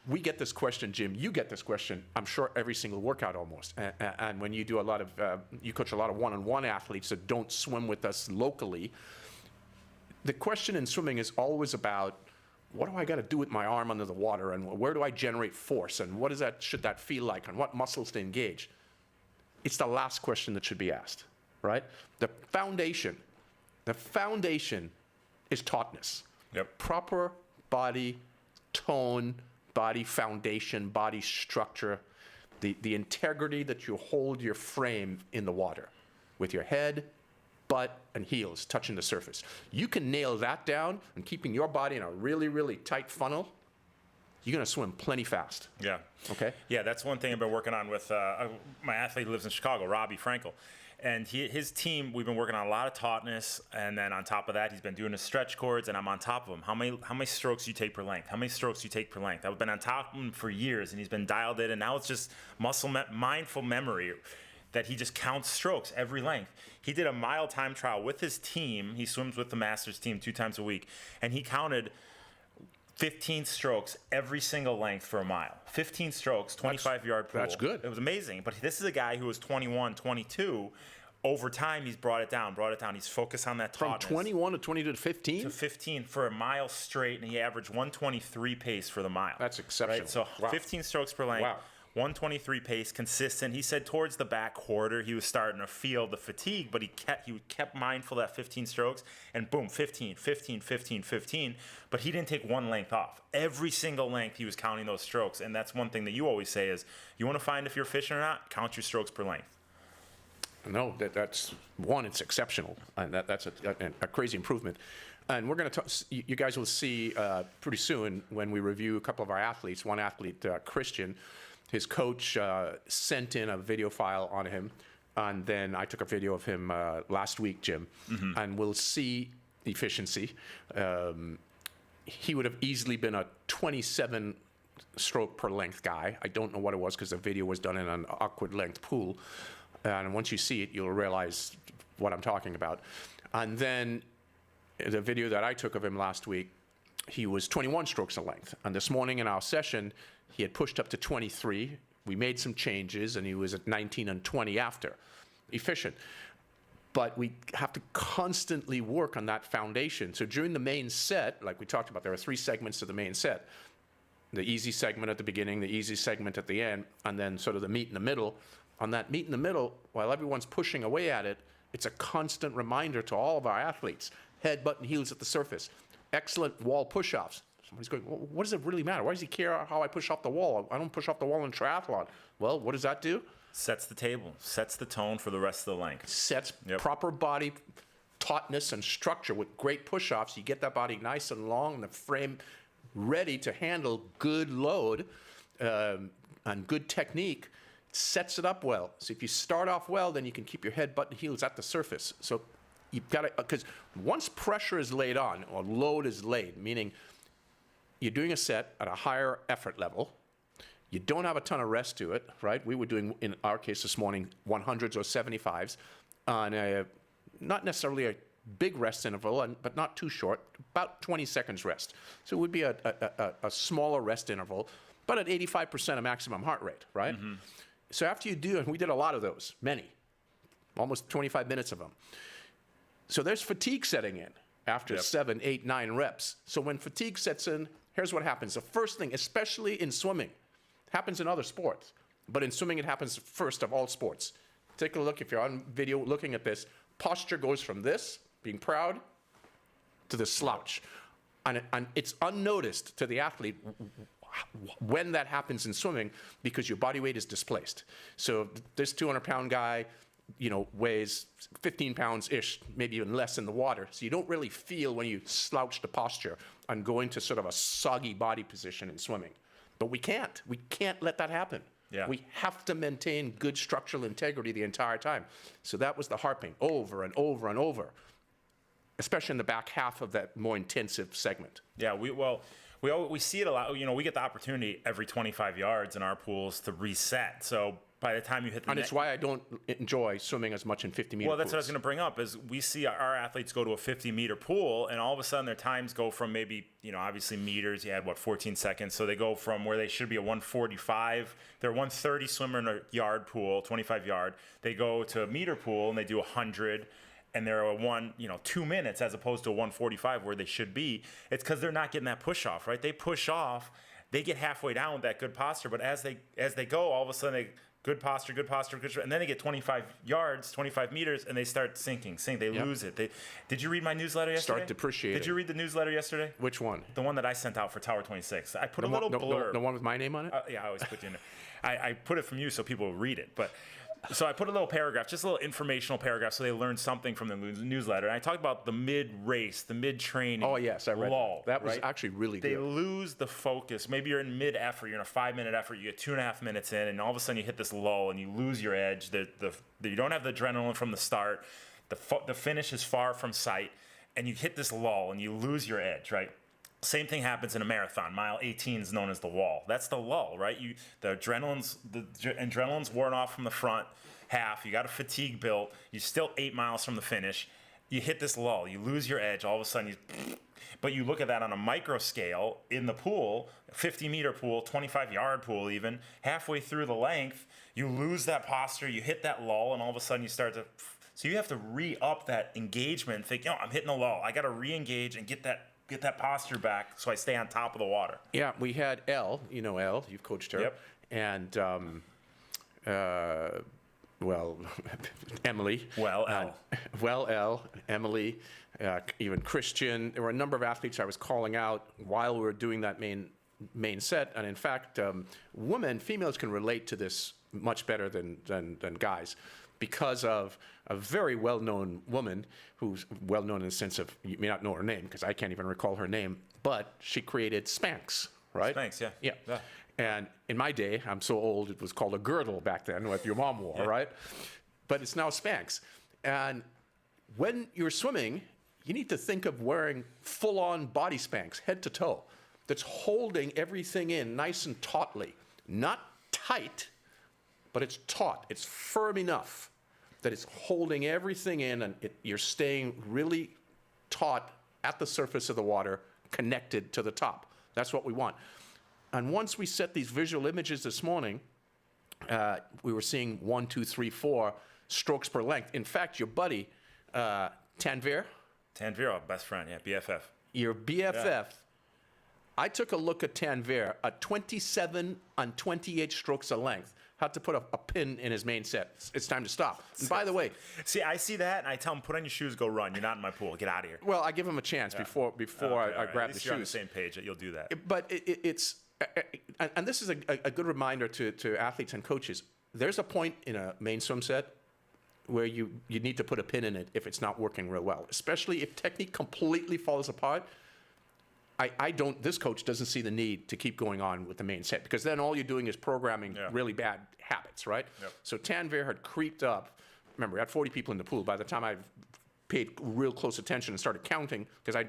We get this question, Jim. You get this question, I'm sure, every single workout almost. And when you do a lot of, you coach a lot of one-on-one athletes that don't swim with us locally, the question in swimming is always about, what do I got to do with my arm under the water, and where do I generate force, and what should that feel like, and what muscles to engage? It's the last question that should be asked, right? The foundation is tautness. Yep. Proper body tone, body foundation, body structure, the integrity that you hold your frame in the water with your head, butt, and heels touching the surface. You can nail that down, and keeping your body in a really, really tight funnel, you're going to swim plenty fast. Yeah. Okay? Yeah, that's one thing I've been working on with my athlete who lives in Chicago, Robbie Frankel. And his team, we've been working on a lot of tautness, and then on top of that, he's been doing his stretch cords, and I'm on top of him. How many strokes you take per length? How many strokes you take per length? I've been on top of him for years, and he's been dialed in, and now it's just mindful memory that he just counts strokes every length. He did a mile time trial with his team. He swims with the Masters team 2 times a week, and he counted 15 strokes every single length for a mile. 15 strokes, 25-yard pool. That's good. It was amazing. But this is a guy who was 21, 22. Over time, he's brought it down. He's focused on that tautness. From 21 to 22 to 15? To 15 for a mile straight, and he averaged 123 pace for the mile. That's exceptional. Right? So wow. 15 strokes per length. Wow. 123 pace, consistent. He said towards the back quarter he was starting to feel the fatigue, but he kept mindful of that 15 strokes, and boom, 15. But he didn't take one length off. Every single length he was counting those strokes, and that's one thing that you always say is, you want to find if you're efficient or not, count your strokes per length. No, that's one, it's exceptional, and that's a crazy improvement. And we're going to talk, you guys will see pretty soon when we review a couple of our athletes. One athlete, Christian, his coach sent in a video file on him, and then I took a video of him last week, Jim, and we'll see efficiency. He would have easily been a 27 stroke per length guy. I don't know what it was because the video was done in an awkward length pool. And once you see it, you'll realize what I'm talking about. And then the video that I took of him last week, he was 21 strokes a length. And this morning in our session, he had pushed up to 23. We made some changes, and he was at 19 and 20 after. Efficient. But we have to constantly work on that foundation. So during the main set, like we talked about, there are 3 segments to the main set. the easy segment at the beginning, the easy segment at the end, and then sort of the meat in the middle. On that meat in the middle, while everyone's pushing away at it, it's a constant reminder to all of our athletes, head, butt, and heels at the surface. Excellent wall push-offs. Somebody's going, well, what does it really matter? Why does he care how I push off the wall? I don't push off the wall in triathlon. Well, what does that do? Sets the table, sets the tone for the rest of the length. Sets proper body tautness and structure with great push-offs. You get that body nice and long and the frame ready to handle good load and good technique. Sets it up well. So if you start off well, then you can keep your head, butt, and heels at the surface. So you've got to, because once pressure is laid on or load is laid, meaning you're doing a set at a higher effort level, you don't have a ton of rest to it, right? We were doing, in our case this morning, 100s or 75s on a, not necessarily a big rest interval, but not too short, about 20 seconds rest. So it would be a smaller rest interval, but at 85% of maximum heart rate, right? Mm-hmm. So after you do, and we did a lot of those, many, almost 25 minutes of them. So there's fatigue setting in after 7, 8, 9 reps. So when fatigue sets in, here's what happens. The first thing, especially in swimming, happens in other sports, but in swimming it happens first of all sports. Take a look, if you're on video looking at this, posture goes from this, being proud, to the slouch. And it's unnoticed to the athlete when that happens in swimming because your body weight is displaced. So this 200-pound guy, weighs 15 pounds-ish, maybe even less in the water. So you don't really feel when you slouch the posture and go into sort of a soggy body position in swimming. But we can't. We can't let that happen. Yeah. We have to maintain good structural integrity the entire time. So that was the harping over and over and over, especially in the back half of that more intensive segment. Yeah, we see it a lot. We get the opportunity every 25 yards in our pools to reset. So by the time you hit the and it's why I don't enjoy swimming as much in 50-meter Well, that's pools. what I was going to bring up is we see our athletes go to a 50-meter pool, and all of a sudden their times go from maybe, obviously meters, you had, 14 seconds. So they go from where they should be a 145, they're a 130 swimmer in a yard pool, 25 yard. They go to a meter pool, and they do 100, and they're a 2 minutes as opposed to a 145 where they should be. It's because they're not getting that push off, right? They push off, they get halfway down with that good posture, but as they go, all of a sudden good posture, and then they get 25 yards, 25 meters, and they start sinking. They lose it. Did you read my newsletter yesterday? Start depreciating. Did you read the newsletter yesterday? Which one? The one that I sent out for Tower 26. I put a little blurb. The one with my name on it? Yeah, I always put you in there. I put it from you so people will read it, but... So I put a little paragraph, just a little informational paragraph, so they learn something from the newsletter. And I talked about the mid-race, the mid-training. Oh, yes, I read lull, that. That was actually really good. They lose the focus. Maybe you're in mid-effort, you're in a 5-minute effort, you get 2.5 minutes in, and all of a sudden you hit this lull and you lose your edge. You don't have the adrenaline from the start. The finish is far from sight, and you hit this lull and you lose your edge, right? Same thing happens in a marathon. Mile 18 is known as the wall. That's the lull, right? The adrenaline's worn off from the front half. You got a fatigue built. You're still 8 miles from the finish. You hit this lull. You lose your edge. All of a sudden, but you look at that on a micro scale in the pool, 50-meter pool, 25-yard pool even, halfway through the length, you lose that posture. You hit that lull, and all of a sudden you start to... So you have to re-up that engagement and think, I'm hitting a lull. I got to re-engage and get that posture back so I stay on top of the water. Yeah, we had Elle, Elle, you've coached her. Yep. And, Emily. Elle, Emily, even Christian. There were a number of athletes I was calling out while we were doing that main set. And in fact, females can relate to this much better than guys, because of a very well-known woman who's well-known in the sense of, you may not know her name because I can't even recall her name, but she created Spanx, right? Spanx, yeah. And in my day, I'm so old, it was called a girdle back then, what your mom wore, right? But it's now Spanx. And when you're swimming, you need to think of wearing full-on body Spanx, head to toe, that's holding everything in nice and tautly. Not tight, but it's taut. It's firm enough that it's holding everything in, and you're staying really taut at the surface of the water, connected to the top. That's what we want. And once we set these visual images this morning, we were seeing 1, 2, 3, 4 strokes per length. In fact, your buddy, Tanvir. Tanvir, best friend, BFF. Your BFF I took a look at Tanvir at 27 and 28 strokes of length. Had to put a pin in his main set. It's time to stop. And by the way, see, I see that, and I tell him, put on your shoes, go run. You're not in my pool. Get out of here. well, I give him a chance before I grab the shoes. You're on the same page that you'll do that. But it's and this is a good reminder to athletes and coaches. There's a point in a main swim set where you need to put a pin in it if it's not working real well, especially if technique completely falls apart. This coach doesn't see the need to keep going on with the main set, because then all you're doing is programming really bad habits, right? Yep. So Tanvir had creeped up. Remember, we had 40 people in the pool. By the time I paid real close attention and started counting, because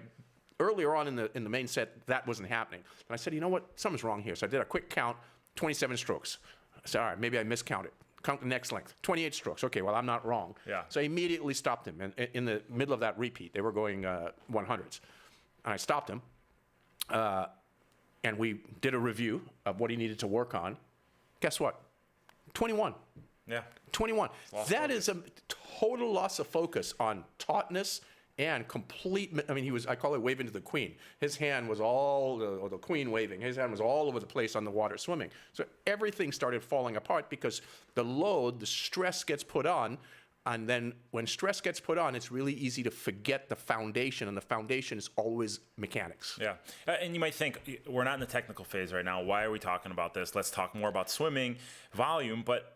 earlier on in the main set, that wasn't happening. And I said, you know what? Something's wrong here. So I did a quick count, 27 strokes. I said, all right, maybe I miscounted. Count the next length, 28 strokes. Okay, well, I'm not wrong. Yeah. So I immediately stopped him. And in the middle of that repeat, they were going 100s. And I stopped him. And we did a review of what he needed to work on. Guess what? 21. Yeah. 21. That is a total loss of focus on tautness and complete. I mean, I call it waving to the queen. His hand was or the queen waving. His hand was all over the place on the water swimming. So everything started falling apart because the stress gets put on. And then when stress gets put on, it's really easy to forget the foundation, and the foundation is always mechanics. Yeah. And you might think, we're not in the technical phase right now. Why are we talking about this? Let's talk more about swimming, volume. But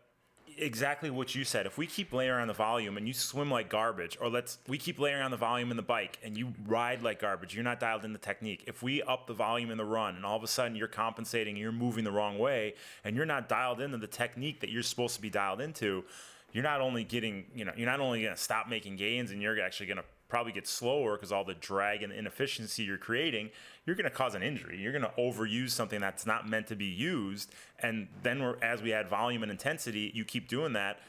exactly what you said, if we keep layering on the volume and you swim like garbage, or we keep layering on the volume in the bike and you ride like garbage, you're not dialed into technique. If we up the volume in the run and all of a sudden you're compensating, you're moving the wrong way, and you're not dialed into the technique that you're supposed to be dialed into, you're not only going to stop making gains, and you're actually going to probably get slower because all the drag and inefficiency you're creating, you're going to cause an injury. You're going to overuse something that's not meant to be used. And then as we add volume and intensity, you keep doing that,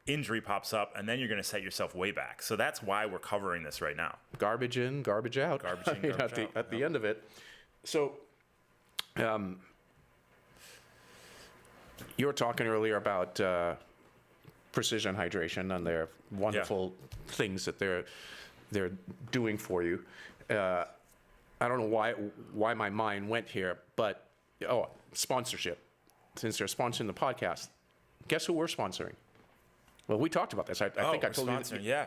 injury pops up, and then you're going to set yourself way back. So that's why we're covering this right now. Garbage in, garbage out. Garbage in, garbage out. At the end of it. So you were talking earlier about precision hydration and their wonderful things that they're doing for you. I don't know why my mind went here, but sponsorship. Since they're sponsoring the podcast, guess who we're sponsoring? Well, we talked about this. I think I told you. Yeah.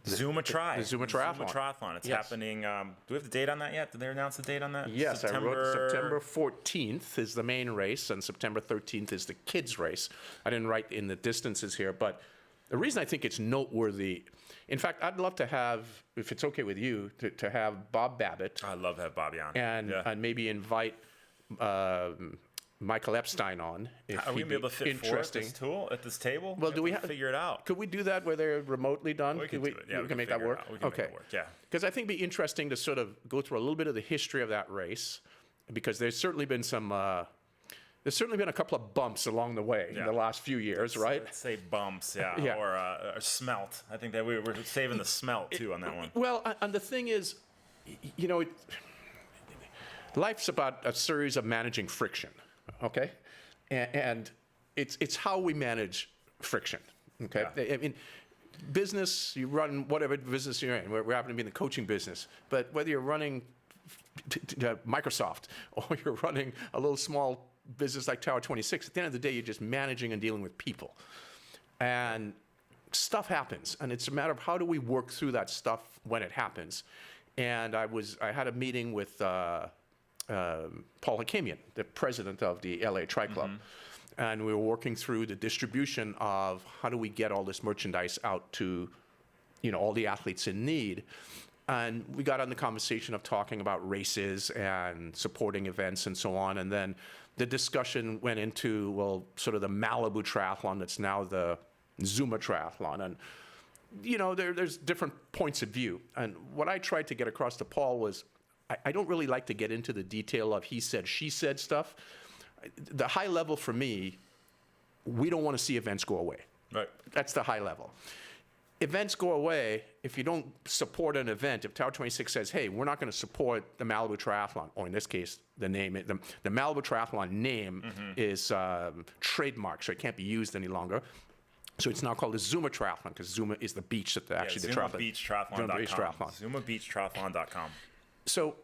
Zuma Triathlon. The Zuma Triathlon. Zuma Triathlon. It's happening. Do we have the date on that yet? Did they announce the date on that? Yes, I wrote September 14th is the main race, and September 13th is the kids' race. I didn't write in the distances here, but the reason I think it's noteworthy, in fact, I'd love to have, if it's okay with you, to have Bob Babbitt. I'd love to have Bobby on. And maybe invite Michael Epstein on. Are we going to be able to fit four at this table? Well, do we figure it out? Could we do that where they're remotely done? We can do it. Yeah, we can make that work? We can make it work, yeah. Because I think it'd be interesting to sort of go through a little bit of the history of that race, because there's certainly been there's certainly been a couple of bumps along the way in the last few years, right? Let's say bumps, yeah. Or smelt. I think that we were saving the smelt, too, on that one. Well, and the thing is, life's about a series of managing friction, okay? And it's how we manage friction, okay? Yeah. I mean, business, you run whatever business you're in. We happen to be in the coaching business. But whether you're running Microsoft or you're running a little small business like Tower 26, at the end of the day, you're just managing and dealing with people. And stuff happens. And it's a matter of how do we work through that stuff when it happens. And I had a meeting with Paul Hakamian, the president of the LA Tri Club. Mm-hmm. And we were working through the distribution of how do we get all this merchandise out to, all the athletes in need. And we got on the conversation of talking about races and supporting events and so on. And then the discussion went into, sort of the Malibu Triathlon that's now the Zuma Triathlon. And, there's different points of view. And what I tried to get across to Paul was, I don't really like to get into the detail of he said, she said stuff. The high level for me, we don't want to see events go away. Right. That's the high level. Events go away if you don't support an event. If Tower 26 says, hey, we're not going to support the Malibu Triathlon, or in this case, the Malibu Triathlon name is trademarked, so it can't be used any longer. So it's now called the Zuma Triathlon, because Zuma is the beach that the triathlon. ZumaBeachTriathlon.com. ZumaBeachTriathlon.com. So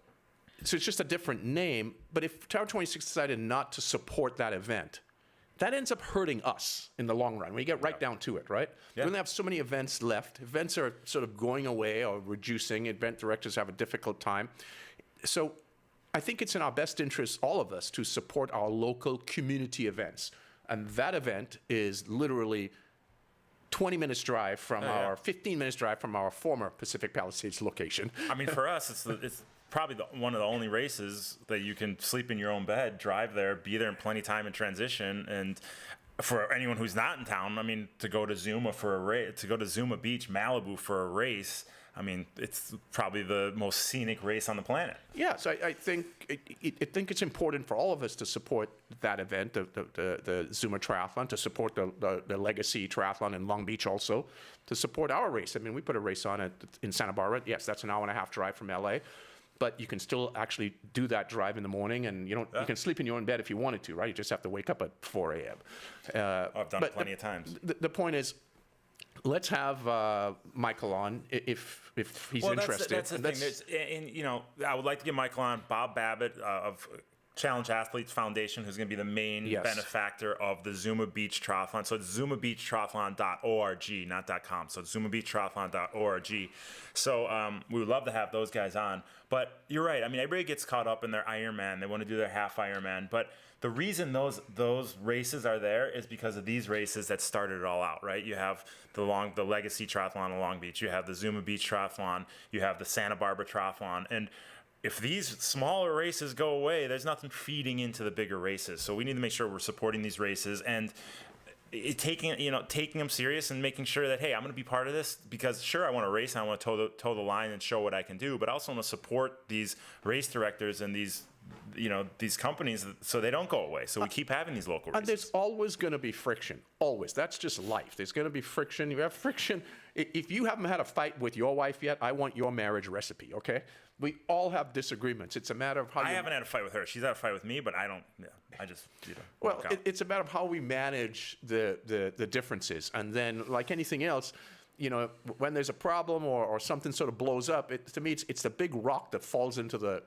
So it's just a different name. But if Tower 26 decided not to support that event, that ends up hurting us in the long run. When you get right down to it, right? Yeah. We only have so many events left. Events are sort of going away or reducing. Event directors have a difficult time. So I think it's in our best interest, all of us, to support our local community events. And that event is literally 20 minutes drive from 15 minutes drive from our former Pacific Palisades location. I mean, for us, it's probably one of the only races that you can sleep in your own bed, drive there, be there in plenty of time in transition. And for anyone who's not in town, I mean, to go to Zuma for a race, to go to Zuma Beach, Malibu for a race, I mean, it's probably the most scenic race on the planet. Yeah, so I think it's important for all of us to support that event, the Zuma Triathlon, to support the Legacy Triathlon in Long Beach also, to support our race. I mean, we put a race on in Santa Barbara. Yes, that's an hour and a half drive from LA, but you can still actually do that drive in the morning, and you can sleep in your own bed if you wanted to, right? You just have to wake up at 4 a.m. I've done it plenty of times. The point is, let's have Michael on if he's interested. That's the thing. I would like to get Michael on. Bob Babbitt of Challenge Athletes Foundation, who's going to be the main benefactor of the Zuma Beach Triathlon. So it's zumabeachtriathlon.org, not .com. So it's zumabeachtriathlon.org. So we would love to have those guys on. But you're right. I mean, everybody gets caught up in their Ironman. They want to do their half Ironman. But the reason those races are there is because of these races that started it all out, right? You have the Legacy Triathlon in Long Beach. You have the Zuma Beach Triathlon. You have the Santa Barbara Triathlon. And if these smaller races go away, there's nothing feeding into the bigger races. So we need to make sure we're supporting these races and taking them serious and making sure that, hey, I'm going to be part of this because sure, I want to race and I want to toe the line and show what I can do, but I also want to support these race directors and these companies so they don't go away. So we keep having these local races. And there's always going to be friction. Always. That's just life. There's going to be friction. You have friction. If you haven't had a fight with your wife yet, I want your marriage recipe, okay? We all have disagreements. It's a matter of how I haven't had a fight with her. She's had a fight with me, but I don't. Yeah, I just Well, it's a matter of how we manage the differences. And then, like anything else, when there's a problem or something sort of blows up, to me, it's the big rock that falls into the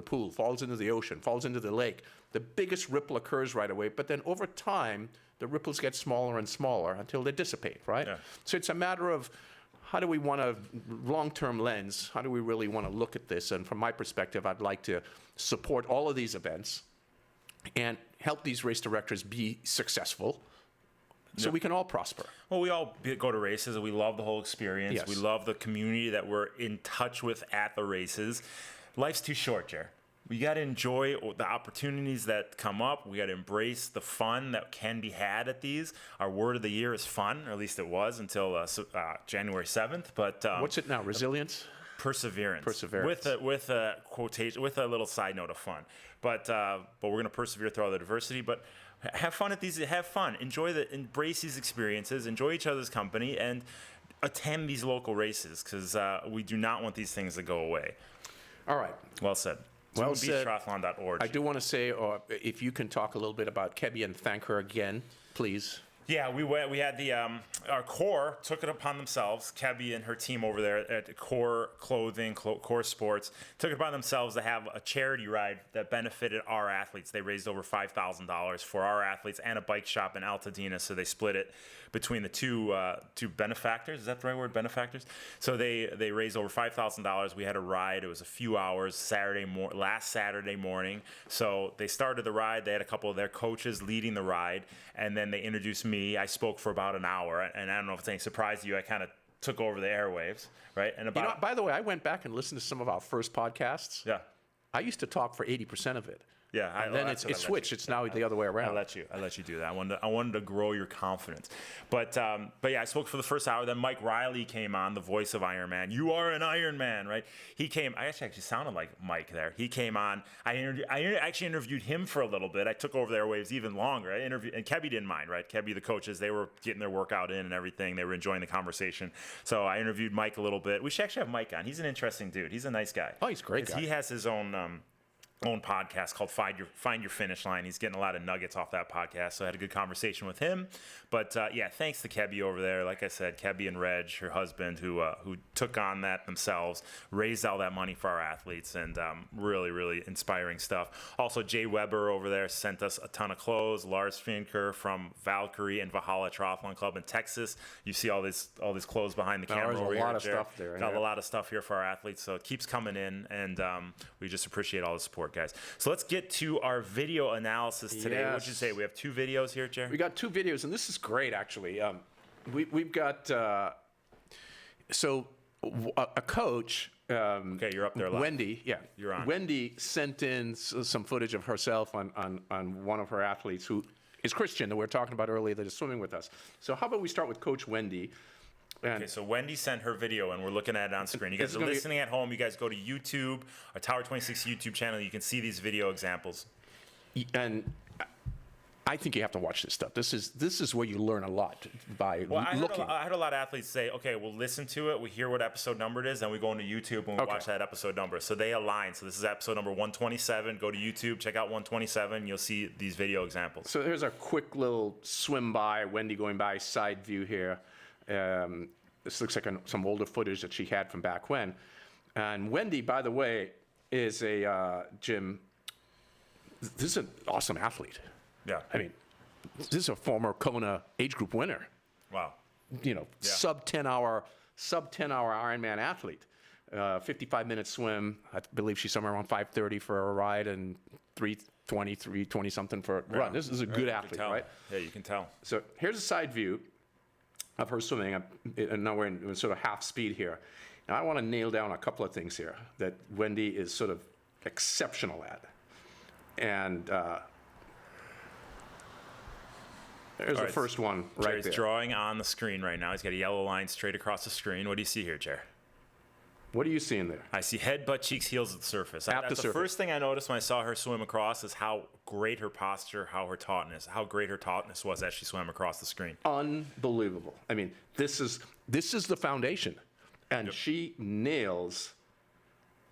pool, falls into the ocean, falls into the lake. The biggest ripple occurs right away, but then over time, the ripples get smaller and smaller until they dissipate, right? Yeah. So it's a matter of how do we want a long-term lens? How do we really want to look at this? And from my perspective, I'd like to support all of these events and help these race directors be successful. So we can all prosper. Well, we all go to races, and we love the whole experience. Yes. We love the community that we're in touch with at the races. Life's too short, Jer. We got to enjoy the opportunities that come up. We got to embrace the fun that can be had at these. Our word of the year is fun, or at least it was until January 7th. But what's it now? Resilience? Perseverance. Perseverance. With a quotation, with a little side note of fun. But we're going to persevere through all the adversity. But have fun at these. Have fun. Embrace these experiences. Enjoy each other's company, and attend these local races because we do not want these things to go away. All right. Well said. Well said. ZumaBeachTriathlon.org. I do want to say, if you can talk a little bit about Kebby and thank her again, please. Yeah, we had our Core took it upon themselves. Kebby and her team over there at Core Clothing, Core Sports, took it upon themselves to have a charity ride that benefited our athletes. They raised over $5,000 for our athletes and a bike shop in Altadena, so they split it between the two benefactors. Is that the right word, benefactors? So they raised over $5,000. We had a ride. It was a few hours, last Saturday morning. So they started the ride. They had a couple of their coaches leading the ride, and then they introduced me. I spoke for about an hour, and I don't know if it's any surprise to you. I kind of took over the airwaves, right? And by the way, I went back and listened to some of our first podcasts. Yeah. I used to talk for 80% of it. Yeah, and then it switched. It's now the other way around. I let you do that. I wanted to grow your confidence, but yeah, I spoke for the first hour. Then Mike Riley came on, the voice of Iron Man. You are an Iron Man, right? He came. I actually sounded like Mike there. He came on. I actually interviewed him for a little bit. I took over the airwaves even longer. I interviewed, and Kebby didn't mind, right? Kebby, the coaches, they were getting their workout in and everything. They were enjoying the conversation. So I interviewed Mike a little bit. We should actually have Mike on. He's an interesting dude. He's a nice guy. Oh, he's a great guy. He has his own. own podcast called Find Your Finish Line. He's getting a lot of nuggets off that podcast, so I had a good conversation with him. But yeah, thanks to Kebby over there. Like I said, Kebby and Reg, her husband, who took on that themselves, raised all that money for our athletes, and really, really inspiring stuff. Also, Jay Weber over there sent us a ton of clothes. Lars Finker from Valkyrie and Valhalla Triathlon Club in Texas. You see all this clothes behind the camera over here. There's a lot of stuff there. Got a lot of stuff here for our athletes, so it keeps coming in, and we just appreciate all the support, guys. So let's get to our video analysis today. Yes. What'd you say? We have 2 videos here, Gerry? We got 2 videos, and this is great, actually. We've got a coach. Okay, you're up there live. Wendy, yeah. You're on. Wendy sent in some footage of herself on one of her athletes who is Christian that we were talking about earlier that is swimming with us. So how about we start with Coach Wendy? Okay, so Wendy sent her video, and we're looking at it on screen. You guys are listening at home. You guys go to YouTube, our Tower 26 YouTube channel. You can see these video examples. And I think you have to watch this stuff. This is where you learn a lot by looking. I heard a lot of athletes say, okay, we'll listen to it. We hear what episode number it is, and we go into YouTube and we watch that episode number. So they align. So this is episode number 127. Go to YouTube, check out 127. You'll see these video examples. So here's a quick little swim by, Wendy going by, side view here. This looks like some older footage that she had from back when. And Wendy, by the way, is Jim, this is an awesome athlete. Yeah. I mean, this is a former Kona age group winner. Wow. Sub 10 hour Ironman athlete. 55-minute swim. I believe she's somewhere around 5:30 for a ride and 3:20 something for a run. This is a good athlete, right? Yeah, you can tell. So here's a side view of her swimming. Now we're in sort of half speed here. Now I want to nail down a couple of things here that Wendy is sort of exceptional at. And there's the first one right Jerry's there. drawing on the screen right now. He's got a yellow line straight across the screen. What do you see here, Jerry? What are you seeing there? I see head, butt, cheeks, heels at the surface. At the The surface. first thing I noticed when I saw her swim across is how great her posture, how great her tautness was as she swam across the screen. Unbelievable. I mean, this is the foundation, and she nails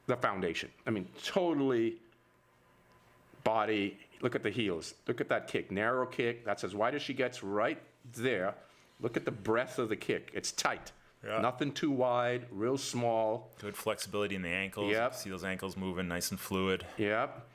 the foundation. I mean, totally body. Look at the heels. Look at that kick. Narrow kick. That's as wide as she gets right there. Look at the breadth of the kick. It's tight. Yeah. Nothing too wide, real small. Good flexibility in the ankles. Yep. See those ankles moving nice and fluid. Yep.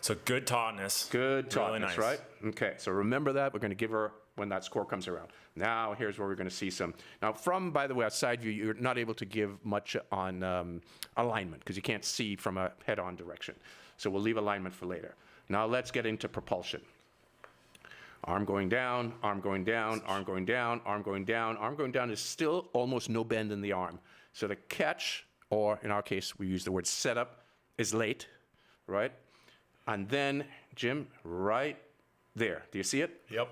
So good tautness. Good tautness, really nice. Right? Okay, so remember that. We're going to give her when that score comes around. Now, here's where we're going to see some. Now, from, by the way, a side view, you're not able to give much on alignment because you can't see from a head-on direction. So we'll leave alignment for later. Now, let's get into propulsion. Arm going down, arm going down, arm going down, arm going down. Arm going down is still almost no bend in the arm. So the catch, or in our case, we use the word setup, is late, right? And then, Jim, right there. Do you see it? Yep.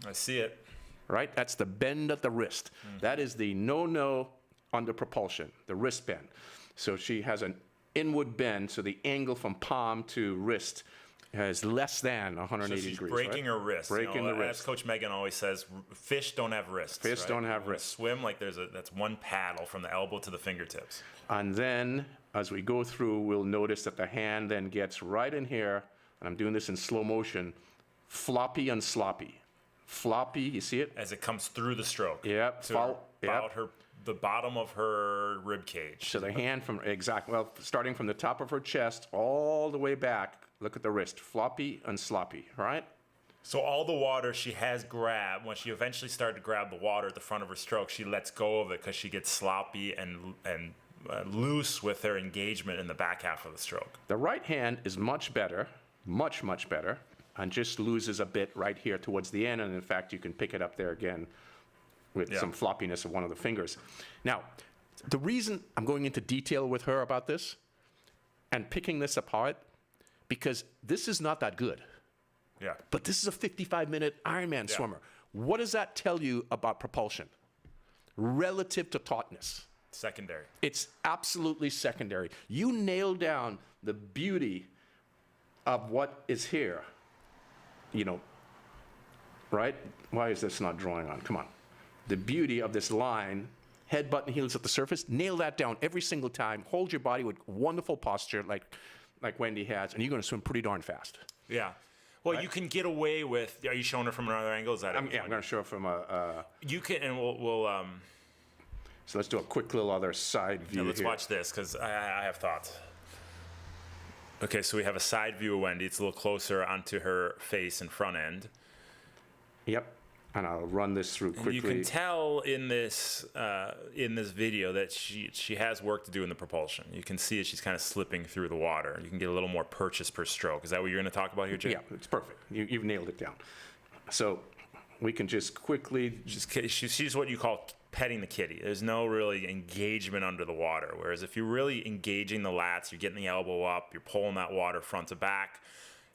I see it. Right? That's the bend at the wrist. That is the no-no under propulsion, the wrist bend. So she has an inward bend, so the angle from palm to wrist is less than 180 so she's degrees. Breaking right? her wrist. Breaking the wrist. As Coach Megan always says, fish don't have wrists. Fish right? don't have wrists. Swim like that's one paddle from the elbow to the fingertips. And then, as we go through, we'll notice that the hand then gets right in here, and I'm doing this in slow motion, floppy and sloppy. Floppy, you see it? As it comes through the stroke. Yep. So the bottom of her rib cage. So the hand starting from the top of her chest all the way back, look at the wrist, floppy and sloppy, right? So all the water she has grabbed, when she eventually started to grab the water at the front of her stroke, she lets go of it because she gets sloppy and loose with her engagement in the back half of the stroke. The right hand is much better, much, much better, and just loses a bit right here towards the end, and in fact, you can pick it up there again with some floppiness of one of the fingers. Now, the reason I'm going into detail with her about this and picking this apart, because this is not that good. Yeah. But this is a 55-minute Ironman swimmer. What does that tell you about propulsion relative to tautness? Secondary. It's absolutely secondary. You nail down the beauty of what is here, right? Why is this not drawing on? Come on. The beauty of this line head, butt, and heels at the surface. Nail that down every single time. Hold your body with wonderful posture like Wendy has, and you're going to swim pretty darn fast. Yeah. Well, you can get away with. Are you showing her from another angle? Is that? I'm going to show it from a. You can, and we'll. So let's do a quick little other side view. Let's watch this because I have thoughts. Okay, so we have a side view of Wendy. It's a little closer onto her face and front end. Yep. And I'll run this through quickly. You can tell in this video that she has work to do in the propulsion. You can see that she's kind of slipping through the water. You can get a little more purchase per stroke. Is that what you're going to talk about here, Jay? Yeah, it's perfect. You've nailed it down. So we can just quickly... She's what you call petting the kitty. There's no really engagement under the water. Whereas if you're really engaging the lats, you're getting the elbow up, you're pulling that water front to back,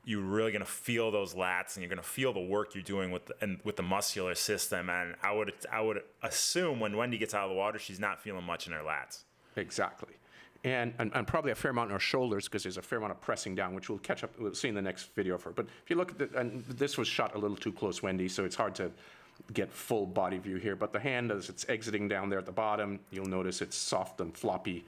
you're really going to feel those lats, and you're going to feel the work you're doing with the muscular system. And I would assume when Wendy gets out of the water, she's not feeling much in her lats. Exactly. And probably a fair amount in her shoulders because there's a fair amount of pressing down, which we'll see in the next video of her. But if you look at and this was shot a little too close, Wendy, so it's hard to get full body view here. But the hand, as it's exiting down there at the bottom, you'll notice it's soft and floppy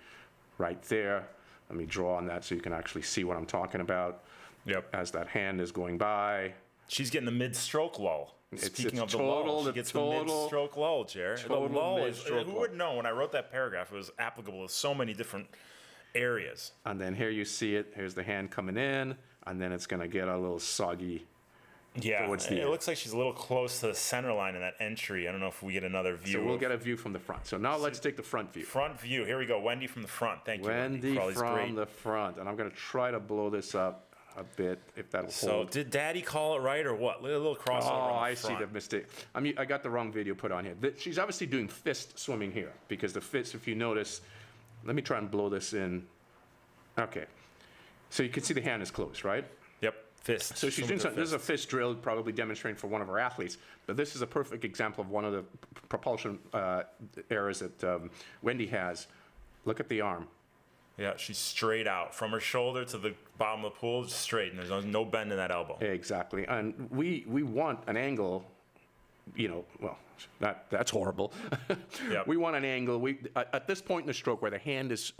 right there. Let me draw on that so you can actually see what I'm talking about. Yep. As that hand is going by. She's getting the mid-stroke lull. Speaking of the total, lull, she gets the mid-stroke lull, Gerry. The lull is, who would know when I wrote that paragraph, it was applicable to so many different areas. And then here you see it. Here's the hand coming in, and then it's going to get a little soggy. Yeah, it looks like she's a little close to the center line in that entry. I don't know if we get another view. So we'll get a view from the front. So now let's take the front view. Front view. Here we go. Wendy from the front. Thank you, Wendy from the front. And I'm going to try to blow this up a bit, if that'll hold. So did Daddy call it right or what? Look at a little crossover. Oh, I see the mistake. I got the wrong video put on here. She's obviously doing fist swimming here because the fist, if you notice, let me try and blow this in. Okay. So you can see the hand is closed, right? Yep. Fist. So she's doing something. This is a fist drill, probably demonstrating for one of our athletes. But this is a perfect example of one of the propulsion errors that Wendy has. Look at the arm. Yeah, she's straight out from her shoulder to the bottom of the pool, just straight, and there's no bend in that elbow. Exactly, and we want an angle. Well, that's horrible. Yep. We want an angle. At this point in the stroke where the hand is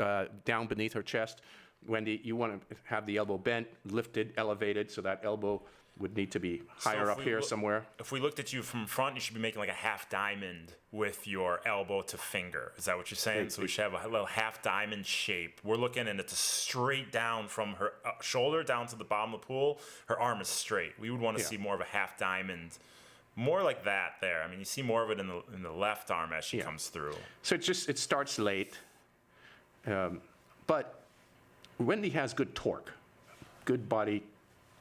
down beneath her chest, Wendy, you want to have the elbow bent, lifted, elevated, so that elbow would need to be higher up here somewhere. If we looked at you from front, you should be making like a half diamond with your elbow to finger. Is that what you're saying? So we should have a little half diamond shape. We're looking, and it's straight down from her shoulder down to the bottom of the pool. Her arm is straight. We would want to see more of a half diamond, more like that there. I mean, you see more of it in the left arm as she comes through. So it starts late, but Wendy has good torque, good body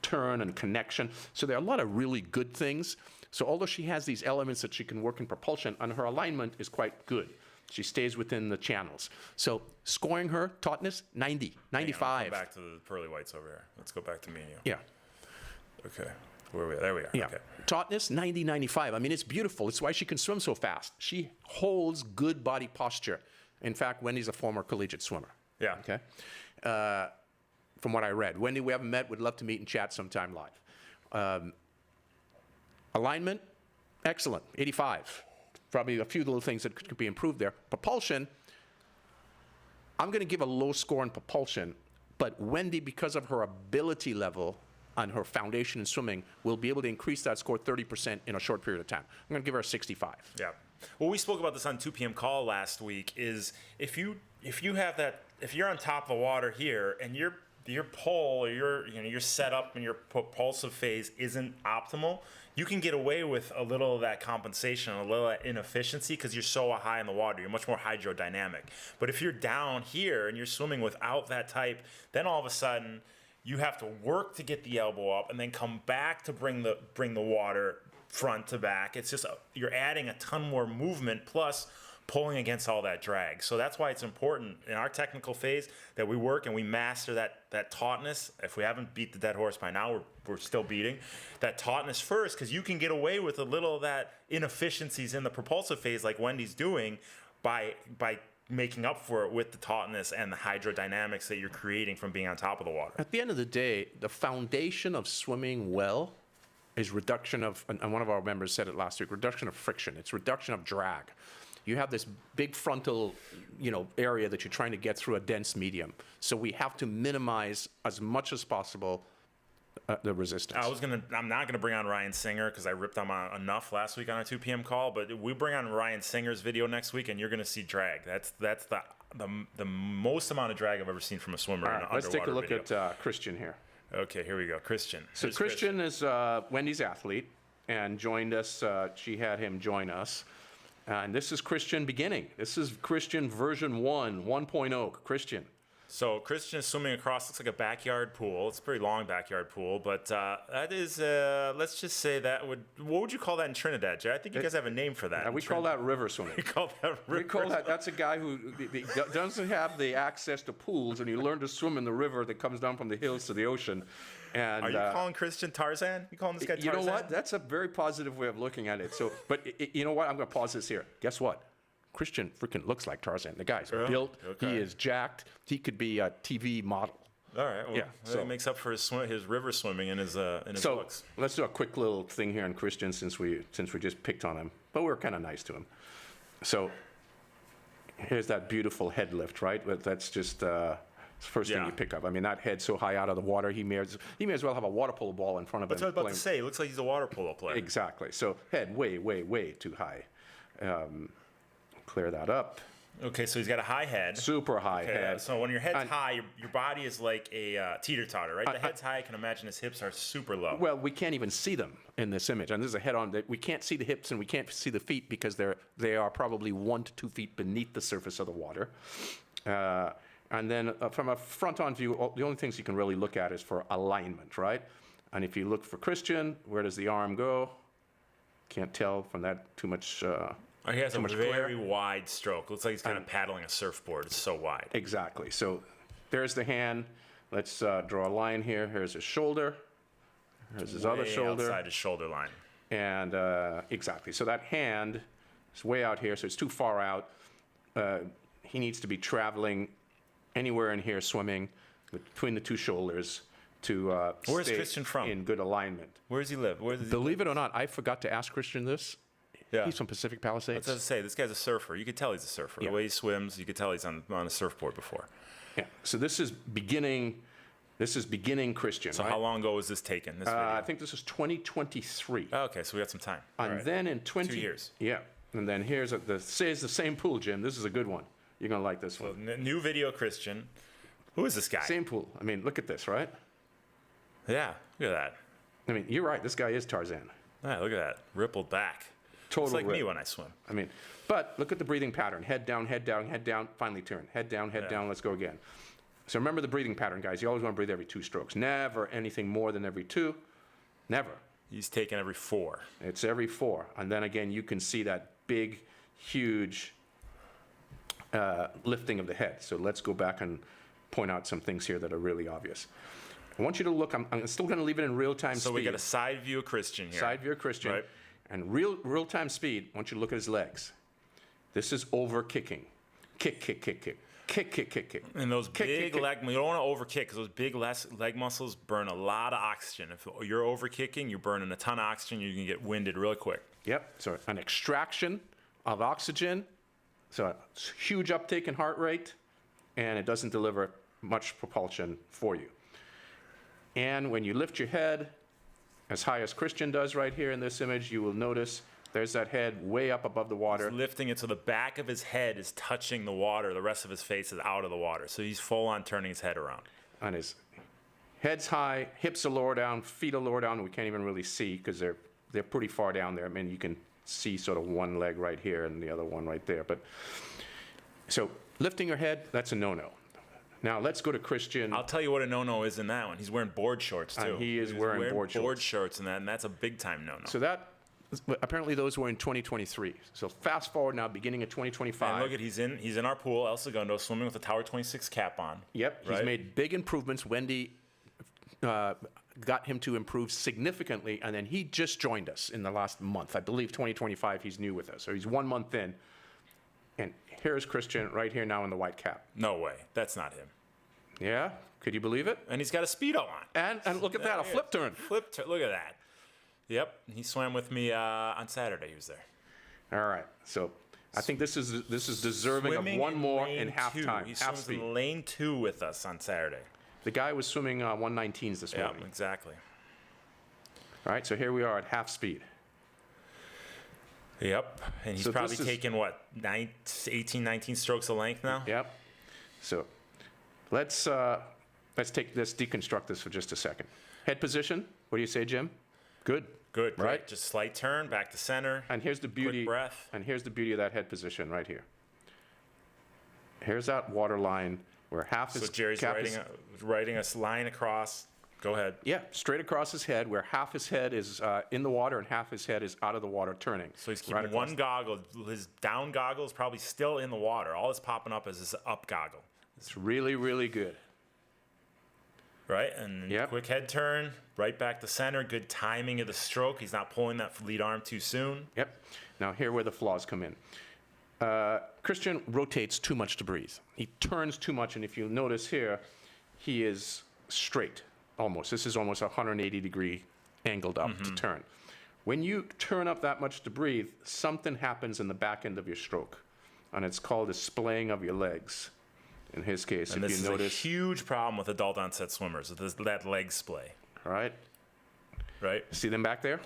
turn and connection. So there are a lot of really good things. So although she has these elements that she can work in propulsion, and her alignment is quite good. She stays within the channels. So scoring her, tautness, 90, 95. Go back to the pearly whites over here. Let's go back to me and you. Yeah. Okay. Where are we? There we are. Yeah. Okay. Tautness, 90, 95. I mean, it's beautiful. It's why she can swim so fast. She holds good body posture. In fact, Wendy's a former collegiate swimmer. Yeah. Okay. From what I read. Wendy, we haven't met. Would love to meet and chat sometime live. Alignment, excellent, 85. Probably a few little things that could be improved there. Propulsion, I'm going to give a low score in propulsion, but Wendy, because of her ability level on her foundation in swimming, will be able to increase that score 30% in a short period of time. I'm going to give her a 65. Yeah. Well, we spoke about this on 2 p.m. call last week. Is if you have that, if you're on top of the water here and your pull or your setup and your propulsive phase isn't optimal, you can get away with a little of that compensation, a little of that inefficiency because you're so high in the water. You're much more hydrodynamic. But if you're down here and you're swimming without that type, then all of a sudden you have to work to get the elbow up and then come back to bring the water front to back. It's just you're adding a ton more movement plus pulling against all that drag. So that's why it's important in our technical phase that we work and we master that tautness. If we haven't beat the dead horse by now, we're still beating that tautness first, because you can get away with a little of that inefficiencies in the propulsive phase like Wendy's doing by making up for it with the tautness and the hydrodynamics that you're creating from being on top of the water. At the end of the day, the foundation of swimming well is reduction of, and one of our members said it last week, reduction of friction. It's reduction of drag. you have this big frontal, area that you're trying to get through a dense medium. So we have to minimize as much as possible the resistance. I'm not gonna bring on Ryan Singer because I ripped him on enough last week on our 2 p.m. call. But we bring on Ryan Singer's video next week, and you're gonna see drag. That's the most amount of drag I've ever seen from a swimmer. All in right, an let's take a underwater look video. at Christian here. Okay, here we go. Christian. So Here's Christian is Wendy's athlete and joined us. She had him join us. And this is Christian beginning. This is Christian version 1.0. Christian. So Christian is swimming across, looks like a backyard pool. It's a pretty long backyard pool, but that is, let's just say what would you call that in Trinidad, Jay? I think you guys have a name for that. We call that river swimming. We call that river. We call that, that's a guy who doesn't have the access to pools, and you learn to swim in the river that comes down from the hills to the ocean. And, Are you calling Christian Tarzan? You calling this guy Tarzan? You know what? That's a very positive way of looking at it. So, but you know what? I'm going to pause this here. Guess what? Christian freaking looks like Tarzan. The guy's built. Okay. He is jacked. He could be a TV model. All right. Well, Yeah, so it makes up for his river swimming in his looks. Let's do a quick little thing here on Christian since we just picked on him, but we're kind of nice to him. So here's that beautiful head lift, right? But that's just the first thing you pick up. I mean, that head so high out of the water, he may as well have a water polo ball in front of him. That's what I was about to say. He looks like he's a water polo player. Exactly. So head way, way, way too high. Clear that up. Okay, so he's got a high head. Super high head. So when your head's high, your body is like a teeter-totter, right? The head's high, I can imagine his hips are super low. Well, we can't even see them in this image. And this is a head-on. We can't see the hips and we can't see the feet because they are probably 1 to 2 feet beneath the surface of the water. And then from a front-on view, the only things you can really look at is for alignment, right? And if you look for Christian, where does the arm go? Can't tell from that too much. He has a very glare. wide stroke. Looks like he's kind of paddling a surfboard. It's so wide. Exactly. So there's the hand. Let's draw a line here. Here's his shoulder. Here's his other shoulder. Outside his shoulder line. And exactly. So that hand is way out here, so it's too far out. He needs to be traveling anywhere in here, swimming between the two shoulders to Where's stay Christian from? in good alignment. Where does he live? Believe it or not, I forgot to ask Christian this. Yeah. He's from Pacific Palisades. I was say, this guy's a surfer. You could tell he's a surfer. Yeah. The way he swims, you could tell he's on a surfboard before. Yeah. So this is beginning Christian. So right? how long ago was this taken, this video? I think this is 2023. Oh, okay, so we got some time. And All right. then in 2 years. Yeah. And then here's the same pool, Jim. This is a good one. You're going to like this one. New video, Christian. Who is this guy? Same pool. I mean, look at this, right? Yeah, look at that. I mean, you're right. This guy is Tarzan. Yeah, look at that. Rippled back. Total It's like rip. me when I swim. I mean, but look at the breathing pattern. Head down, head down, head down, finally turn. Head down, let's go again. So remember the breathing pattern, guys. You always want to breathe every 2 strokes. Never anything more than every 2. Never. He's taken every 4. It's every 4. And then again, you can see that big, huge lifting of the head. So let's go back and point out some things here that are really obvious. I want you to look. I'm still going to leave it in real-time speed. So we got a side view of Christian here. Side view of Christian. Right. And real-time speed, I want you to look at his legs. This is over kicking. Kick, kick, kick, kick. Kick, kick, kick, kick. And those Kick, big kick, leg, you don't want to over kick because those big leg muscles burn a lot of oxygen. If you're over kicking, you're burning a ton of oxygen. You can get winded really quick. Yep. So an extraction of oxygen. So a huge uptake in heart rate, and it doesn't deliver much propulsion for you. And when you lift your head as high as Christian does right here in this image, you will notice there's that head way up above the water. He's lifting it so the back of his head is touching the water. The rest of his face is out of the water. So he's full on turning his head around. And his head's high, hips are lower down, feet are lower down. We can't even really see because they're pretty far down there. I mean, you can see sort of one leg right here and the other one right there. But so lifting your head, that's a no-no. Now let's go to Christian. I'll tell you what a no-no is in that one. He's wearing board shorts too. And he is wearing board shorts in that, and that's a big time no-no. So that apparently those were in 2023. So fast forward now, beginning of 2025. And look at he's in our pool, El Segundo, swimming with a Tower 26 cap on. Yep, he's right? made big improvements. Wendy got him to improve significantly, and then he just joined us in the last month. I believe 2025. He's new with us, so he's 1 month in. And here's Christian right here now in the white cap. No way, that's not him. Yeah, could you believe it? And he's got a Speedo on. And look at that, a flip turn. Look at that. Yep, he swam with me on Saturday. He was there. All right, so I think this is deserving Swimming of one more in lane halftime. He Half swims speed. in lane 2 with us on Saturday. The guy was swimming 119s this Yeah, morning. exactly. All right, so here we are at half speed. Yep, and he's So probably this is- taken, 18, 19 strokes of length now? Yep. So let's deconstruct this for just a second. Head position. What do you say, Jim? Good. Good, Right. right? Just slight turn, back to center. And here's the beauty. breath. And here's the beauty of that head position right here. Here's that water line where half So his Jerry's cap is, writing a line across. Go ahead. yeah, straight across his head, where half his head is in the water and half his head is out of the water, turning. So he's right keeping across. one goggle. His down goggle is probably still in the water. All that's popping up is his up goggle, It's really, really good. right? And then Yep. quick head turn, right back to center. Good timing of the stroke. He's not pulling that lead arm too soon. Yep. Now here where the flaws come in. Christian rotates too much to breathe. He turns too much, and if you notice here, he is straight, almost. This is almost 180-degree angled up to turn. When you turn up that much to breathe, something happens in the back end of your stroke, and it's called a splaying of your legs. In his case, And if this you is a notice, huge problem with adult onset swimmers, that leg splay, all right, right? see them back there?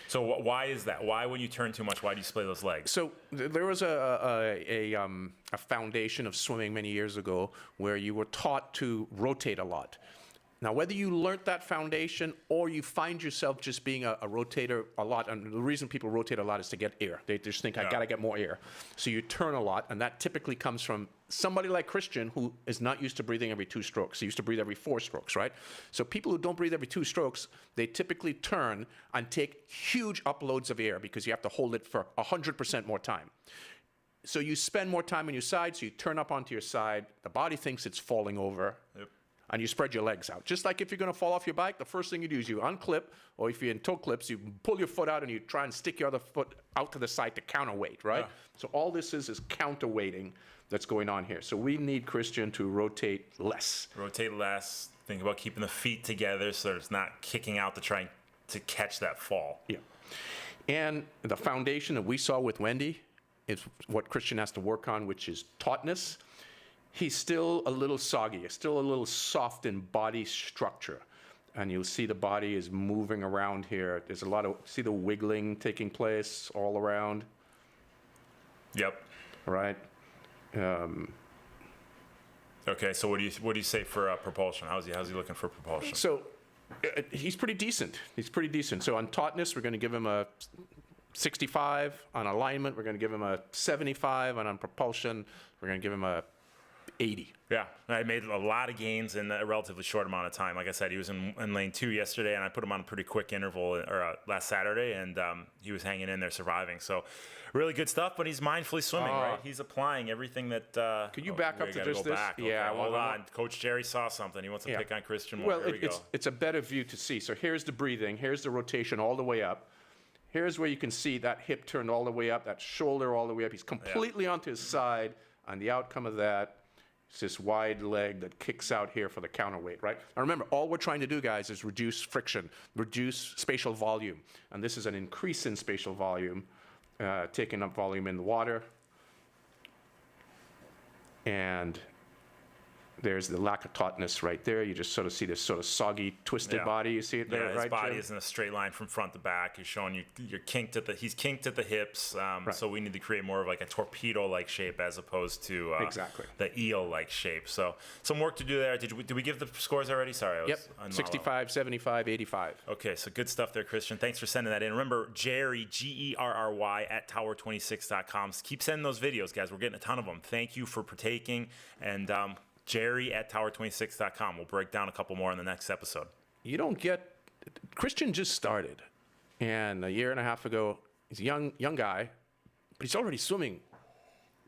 So why is that? Why, when you turn too much, why do you splay those legs? So there was a foundation of swimming many years ago where you were taught to rotate a lot. Now, whether you learnt that foundation or you find yourself just being a rotator a lot, and the reason people rotate a lot is to get air. They just think, I Yeah. got to get more air. So you turn a lot, and that typically comes from somebody like Christian who is not used to breathing every 2 strokes. He used to breathe every 4 strokes, right? So people who don't breathe every 2 strokes, they typically turn and take huge uploads of air because you have to hold it for 100% more time. So you spend more time on your side, so you turn up onto your side. The body thinks it's falling over. Yep. And you spread your legs out. Just like if you're going to fall off your bike, the first thing you do is you unclip, or if you're in toe clips, you pull your foot out and you try and stick your other foot out to the side to counterweight, right? Yeah. So all this is counterweighting that's going on here. So we need Christian to rotate less. Rotate less. Think about keeping the feet together so that it's not kicking out to try to catch that fall. Yeah. And the foundation that we saw with Wendy is what Christian has to work on, which is tautness. He's still a little soggy, he's still a little soft in body structure. And you'll see the body is moving around here. There's a lot of, see the wiggling taking place all around, Yep. right? Okay. So what do you say for propulsion? How's he looking for propulsion? So he's pretty decent. He's pretty decent. So on tautness, we're going to give him a 65. On alignment, we're going to give him a 75. And on propulsion, we're going to give him a 80. Yeah, I made a lot of gains in a relatively short amount of time. Like I said, he was in lane 2 yesterday, and I put him on a pretty quick interval last Saturday, and he was hanging in there, surviving. So, really good stuff. But he's mindfully swimming, right? He's applying everything that. Could you back up we to gotta just go this? back. Yeah, Okay, hold on. Coach Gerry saw something. He wants to Yeah. pick on Christian more. Well, Here we go. it's a better view to see. So here's the breathing. Here's the rotation all the way up. Here's where you can see that hip turned all the way up, that shoulder all the way up. He's completely onto his side, and the outcome of that is this wide leg that kicks out here for the counterweight, right? Now remember, all we're trying to do, guys, is reduce friction, reduce spatial volume. And this is an increase in spatial volume, taking up volume in the water. And there's the lack of tautness right there. You just sort of see this sort of soggy, twisted Yeah. body. You see it there, Yeah, his right, body Jim? is in a straight line from front to back. He's showing you're kinked at he's kinked at the hips. So we need to create more of like a torpedo-like shape as opposed to Exactly. the eel-like shape. So some work to do there. Did we give the scores already? Sorry, I was Yep, on 65, 75, 85. Okay, so good stuff there, Christian. Thanks for sending that in. Remember, Gerry, Gerry, at tower26.com. Keep sending those videos, guys. We're getting a ton of them. Thank you for partaking. And Gerry at tower26.com. We'll break down a couple more in the next episode. You don't get Christian just started, and a year and a half ago, he's a young guy, but he's already swimming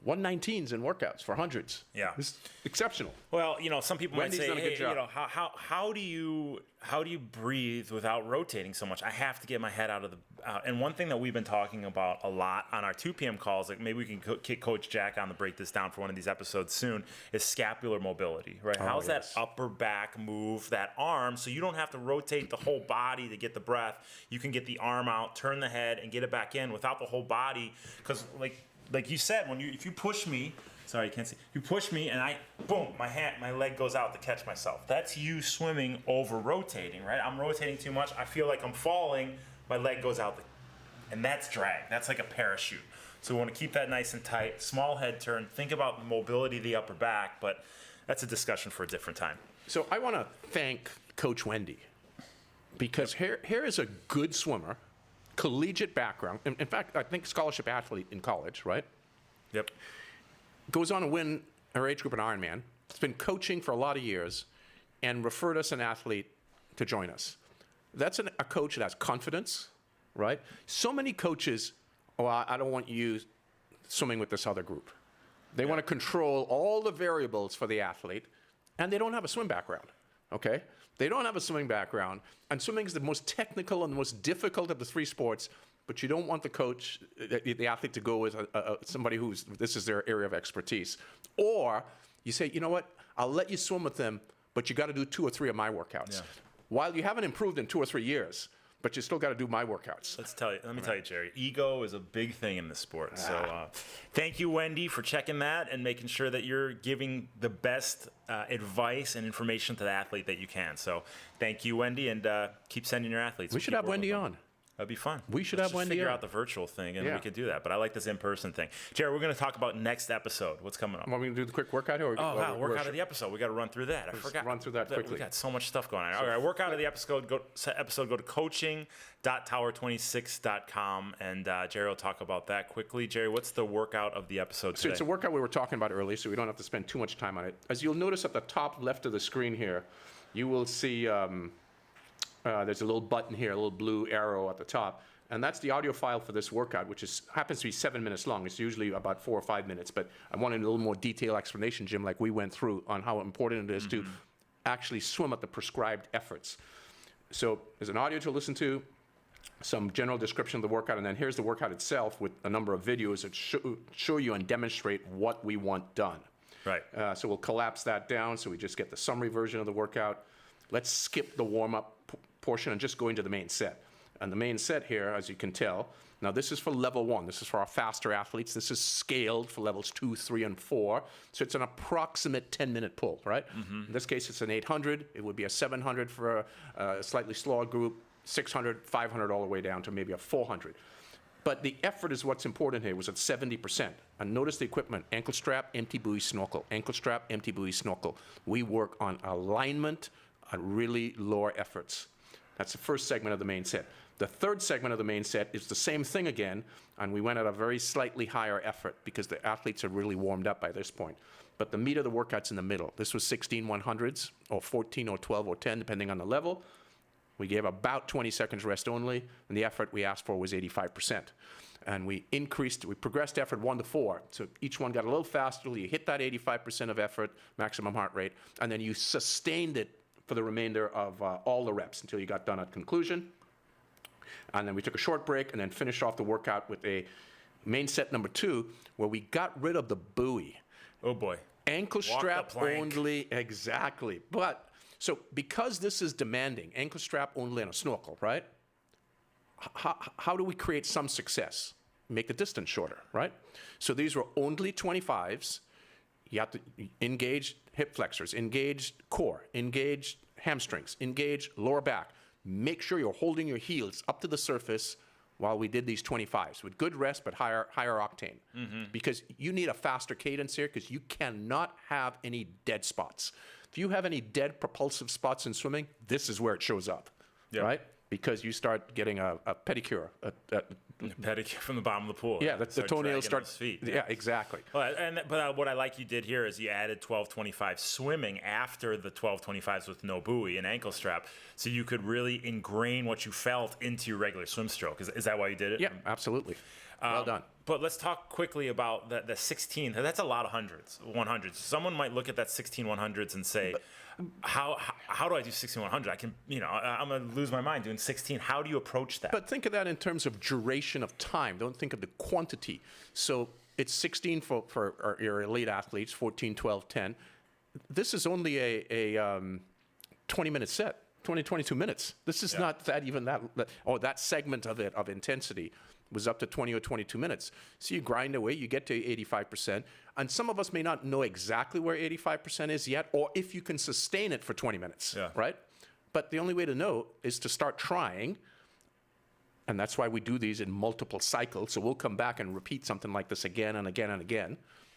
119s in workouts for hundreds. Yeah. It's exceptional. Well, some people Wendy's might say, done a good hey, job. how do you breathe without rotating so much? I have to get my head out of the. And one thing that we've been talking about a lot on our 2 p.m. calls, like maybe we can kick Coach Jack on to break this down for one of these episodes soon, is scapular mobility, right? How's yes. that upper back move, that arm, so you don't have to rotate the whole body to get the breath. You can get the arm out, turn the head, and get it back in without the whole body, because like. like you said, if you push me, sorry, you can't see. You push me, and my leg goes out to catch myself. That's you swimming over rotating, right? I'm rotating too much. I feel like I'm falling. My leg goes out, and that's drag. That's like a parachute. So we want to keep that nice and tight. Small head turn. Think about the mobility of the upper back, but that's a discussion for a different time. So I want to thank Coach Wendy, because here is a good swimmer, collegiate background. In fact, I think scholarship athlete in college, right? Yep. Goes on to win her age group an Ironman. Has been coaching for a lot of years, and referred us an athlete to join us. That's a coach that has confidence, right? So many coaches, I don't want you swimming with this other group. They want to control all the variables for the athlete, and they don't have a swim background, okay? They don't have a swimming background, and swimming is the most technical and the most difficult of the three sports, but you don't want the coach, the athlete, to go with somebody this is their area of expertise. Or you say, you know what, I'll let you swim with them, but you got to do 2 or 3 of my workouts. Yeah. While you haven't improved in 2 or 3 years, but you still got to do my workouts. Let me tell you, Gerry, ego is a big thing in this sport. So thank you, Wendy, for checking that and making sure that you're giving the best advice and information to the athlete that you can. So thank you, Wendy, and keep sending your athletes. We should have Wendy on. That'd be fun. We should have Wendy figure out the virtual thing, and we could do that. But I like this in-person thing. Gerry, we're going to talk about next episode. What's coming up? Want me to do the quick workout here? Workout of the episode. We got to run through that. I forgot. Run through that quickly. We got so much stuff going on. All right, workout of the episode. Go to coaching.tower26.com, and Gerry will talk about that quickly. Gerry, what's the workout of the episode today? So it's a workout we were talking about earlier, so we don't have to spend too much time on it. As you'll notice at the top left of the screen here, you will see there's a little button here, a little blue arrow at the top. And that's the audio file for this workout, which happens to be 7 minutes long. It's usually about 4 or 5 minutes, but I wanted a little more detailed explanation, Jim, like we went through, on how important it is to actually swim at the prescribed efforts. So there's an audio to listen to, some general description of the workout, and then here's the workout itself with a number of videos that show you and demonstrate what we want done. Right. So we'll collapse that down so we just get the summary version of the workout. Let's skip the warm-up portion and just go into the main set. And the main set here, as you can tell, now this is for level 1. This is for our faster athletes. This is scaled for levels 2, 3, and 4. So it's an approximate 10-minute pull, right? In this case, it's an 800. It would be a 700 for a slightly slower group, 600, 500, all the way down to maybe a 400. But the effort is what's important here. It was at 70%. And notice the equipment: ankle strap, empty buoy, snorkel. Ankle strap, empty buoy, snorkel. We work on alignment at really lower efforts. That's the first segment of the main set. The third segment of the main set is the same thing again, and we went at a very slightly higher effort because the athletes are really warmed up by this point. But the meat of the workout's in the middle. This was 16 100s, or 14, or 12, or 10, depending on the level. We gave about 20 seconds rest only, and the effort we asked for was 85%. And we progressed effort 1 to 4. So each one got a little faster till you hit that 85% of effort, maximum heart rate, and then you sustained it for the remainder of all the reps until you got done at conclusion. And then we took a short break and then finished off the workout with a main set number 2, where we got rid of the buoy. Oh boy. Ankle strap only, exactly. But, so because this is demanding, ankle strap only and a snorkel, right? How do we create some success? Make the distance shorter, right? So these were only 25s. You have to engage hip flexors, engage core, engage hamstrings, engage lower back. Make sure you're holding your heels up to the surface while we did these 25s with good rest but higher octane. Because you need a faster cadence here, because you cannot have any dead spots. If you have any dead propulsive spots in swimming, this is where it shows up, right? Because you start getting a pedicure. Pedicure from the bottom of the pool. Yeah, the toenails start. Feet. Yeah, exactly. Well, but what I like you did here is you added 1225 swimming after the 1225s with no buoy and ankle strap, so you could really ingrain what you felt into your regular swim stroke. Is that why you did it? Yeah, absolutely. Well done. But let's talk quickly about the 16. That's a lot of 100s. Someone might look at that 16 100s and say, how do I do 16 100? I can, I'm going to lose my mind doing 16. How do you approach that? But think of that in terms of duration of time. Don't think of the quantity. So it's 16 for your elite athletes, 14, 12, 10. This is only a 20-minute set, 22 minutes. This is not that segment of intensity. was up to 20 or 22 minutes. So you grind away, you get to 85%. And some of us may not know exactly where 85% is yet, or if you can sustain it for 20 minutes, right? But the only way to know is to start trying. And that's why we do these in multiple cycles. So we'll come back and repeat something like this again and again and again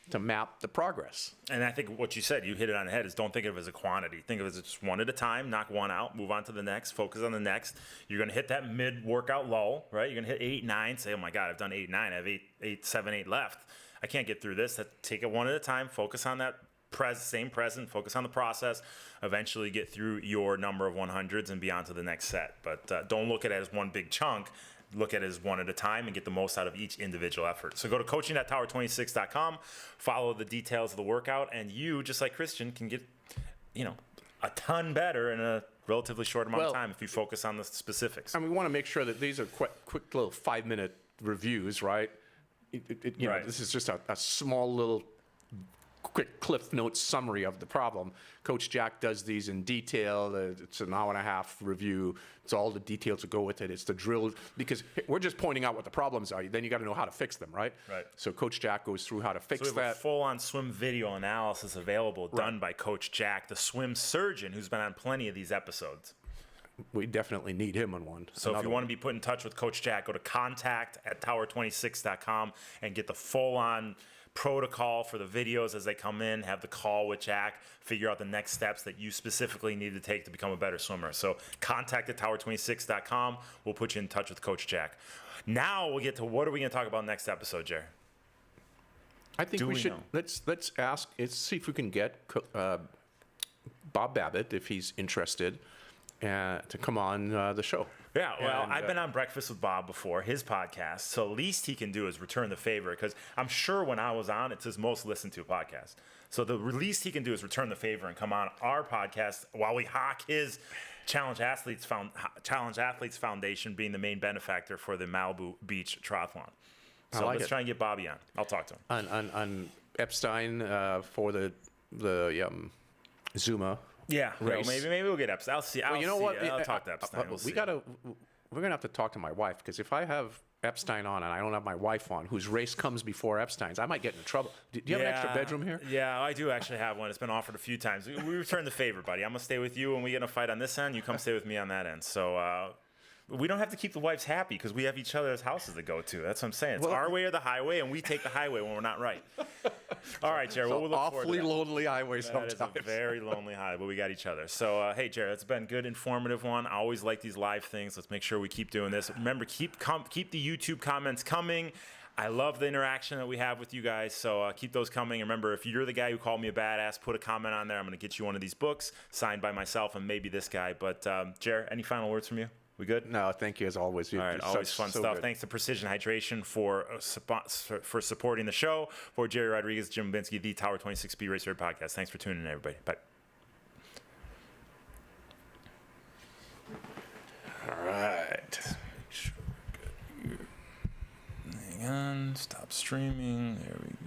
to map the progress. And I think what you said, you hit it on the head, is don't think of it as a quantity. Think of it as just one at a time, knock one out, move on to the next, focus on the next. You're going to hit that mid-workout lull, right? You're going to hit 8, 9, say, oh my God, I've done 8, 9, I have 8, 7, 8 left. I can't get through this. Take it one at a time, focus on that same present, focus on the process, eventually get through your number of 100s and beyond to the next set. But don't look at it as one big chunk. Look at it as one at a time and get the most out of each individual effort. So go to coaching.tower26.com, follow the details of the workout, and you, just like Christian, can get, a ton better in a relatively short amount of time if you focus on the specifics. And we want to make sure that these are quick little 5-minute reviews, right? Know, this is just a small little quick Cliff Notes summary of the problem. Coach Jack does these in detail. It's an hour and a half review. It's all the details that go with it. It's the drill, because we're just pointing out what the problems are. Then you got to know how to fix them, right? Right. So Coach Jack goes through how to fix so we have that. A full-on swim video analysis available, done by Coach Jack, the swim surgeon who's been on plenty of these episodes. We definitely need him on one. So if you want to be put in touch with Coach Jack, go to contact@tower26.com and get the full-on protocol for the videos as they come in, have the call with Jack, figure out the next steps that you specifically need to take to become a better swimmer. So contact@tower26.com. We'll put you in touch with Coach Jack. Now we'll get to what are we going to talk about next episode, Gerry? I think we should let's ask. Let's see if we can get Bob Babbitt, if he's interested, to come on the show. Yeah, well, I've been on Breakfast with Bob before, his podcast, so the least he can do is return the favor, because I'm sure when I was on, it's his most listened to podcast. So the least he can do is return the favor and come on our podcast while we hawk his Challenge Athletes Foundation being the main benefactor for the Malibu Beach Triathlon. So let's try and get Bobby on. I'll talk to him. On Epstein for the Zuma. Yeah, well, maybe we'll get Epstein. I'll see. I'll talk to Epstein. We're gonna have to talk to my wife, because if I have Epstein on and I don't have my wife on, whose race comes before Epstein's, I might get in trouble. Do you have an extra bedroom here? Yeah, I do actually have one. It's been offered a few times. We return the favor, buddy. I'm gonna stay with you when we get in a fight on this end. You come stay with me on that end. So we don't have to keep the wives happy because we have each other's houses to go to. That's what I'm saying. It's our way or the highway, and we take the highway when we're not right. All right, Gerry. We'll look forward to that. Awfully lonely highway sometimes. That is a very lonely highway, but we got each other. So, hey, Gerry, it's been a good, informative one. I always like these live things. Let's make sure we keep doing this. Remember, keep the YouTube comments coming. I love the interaction that we have with you guys, so keep those coming. Remember, if you're the guy who called me a badass, put a comment on there. I'm going to get you one of these books signed by myself and maybe this guy. But, Gerry, any final words from you? We good? No, thank you as always. All right, always fun stuff. Good. Thanks to Precision Hydration for supporting the show. For Gerry Rodriguez, Jim Binsky, the Tower 26 Speed Racer Podcast. Thanks for tuning in, everybody. Bye. All right. Make sure we're good here. Hang on. Stop streaming. There we go.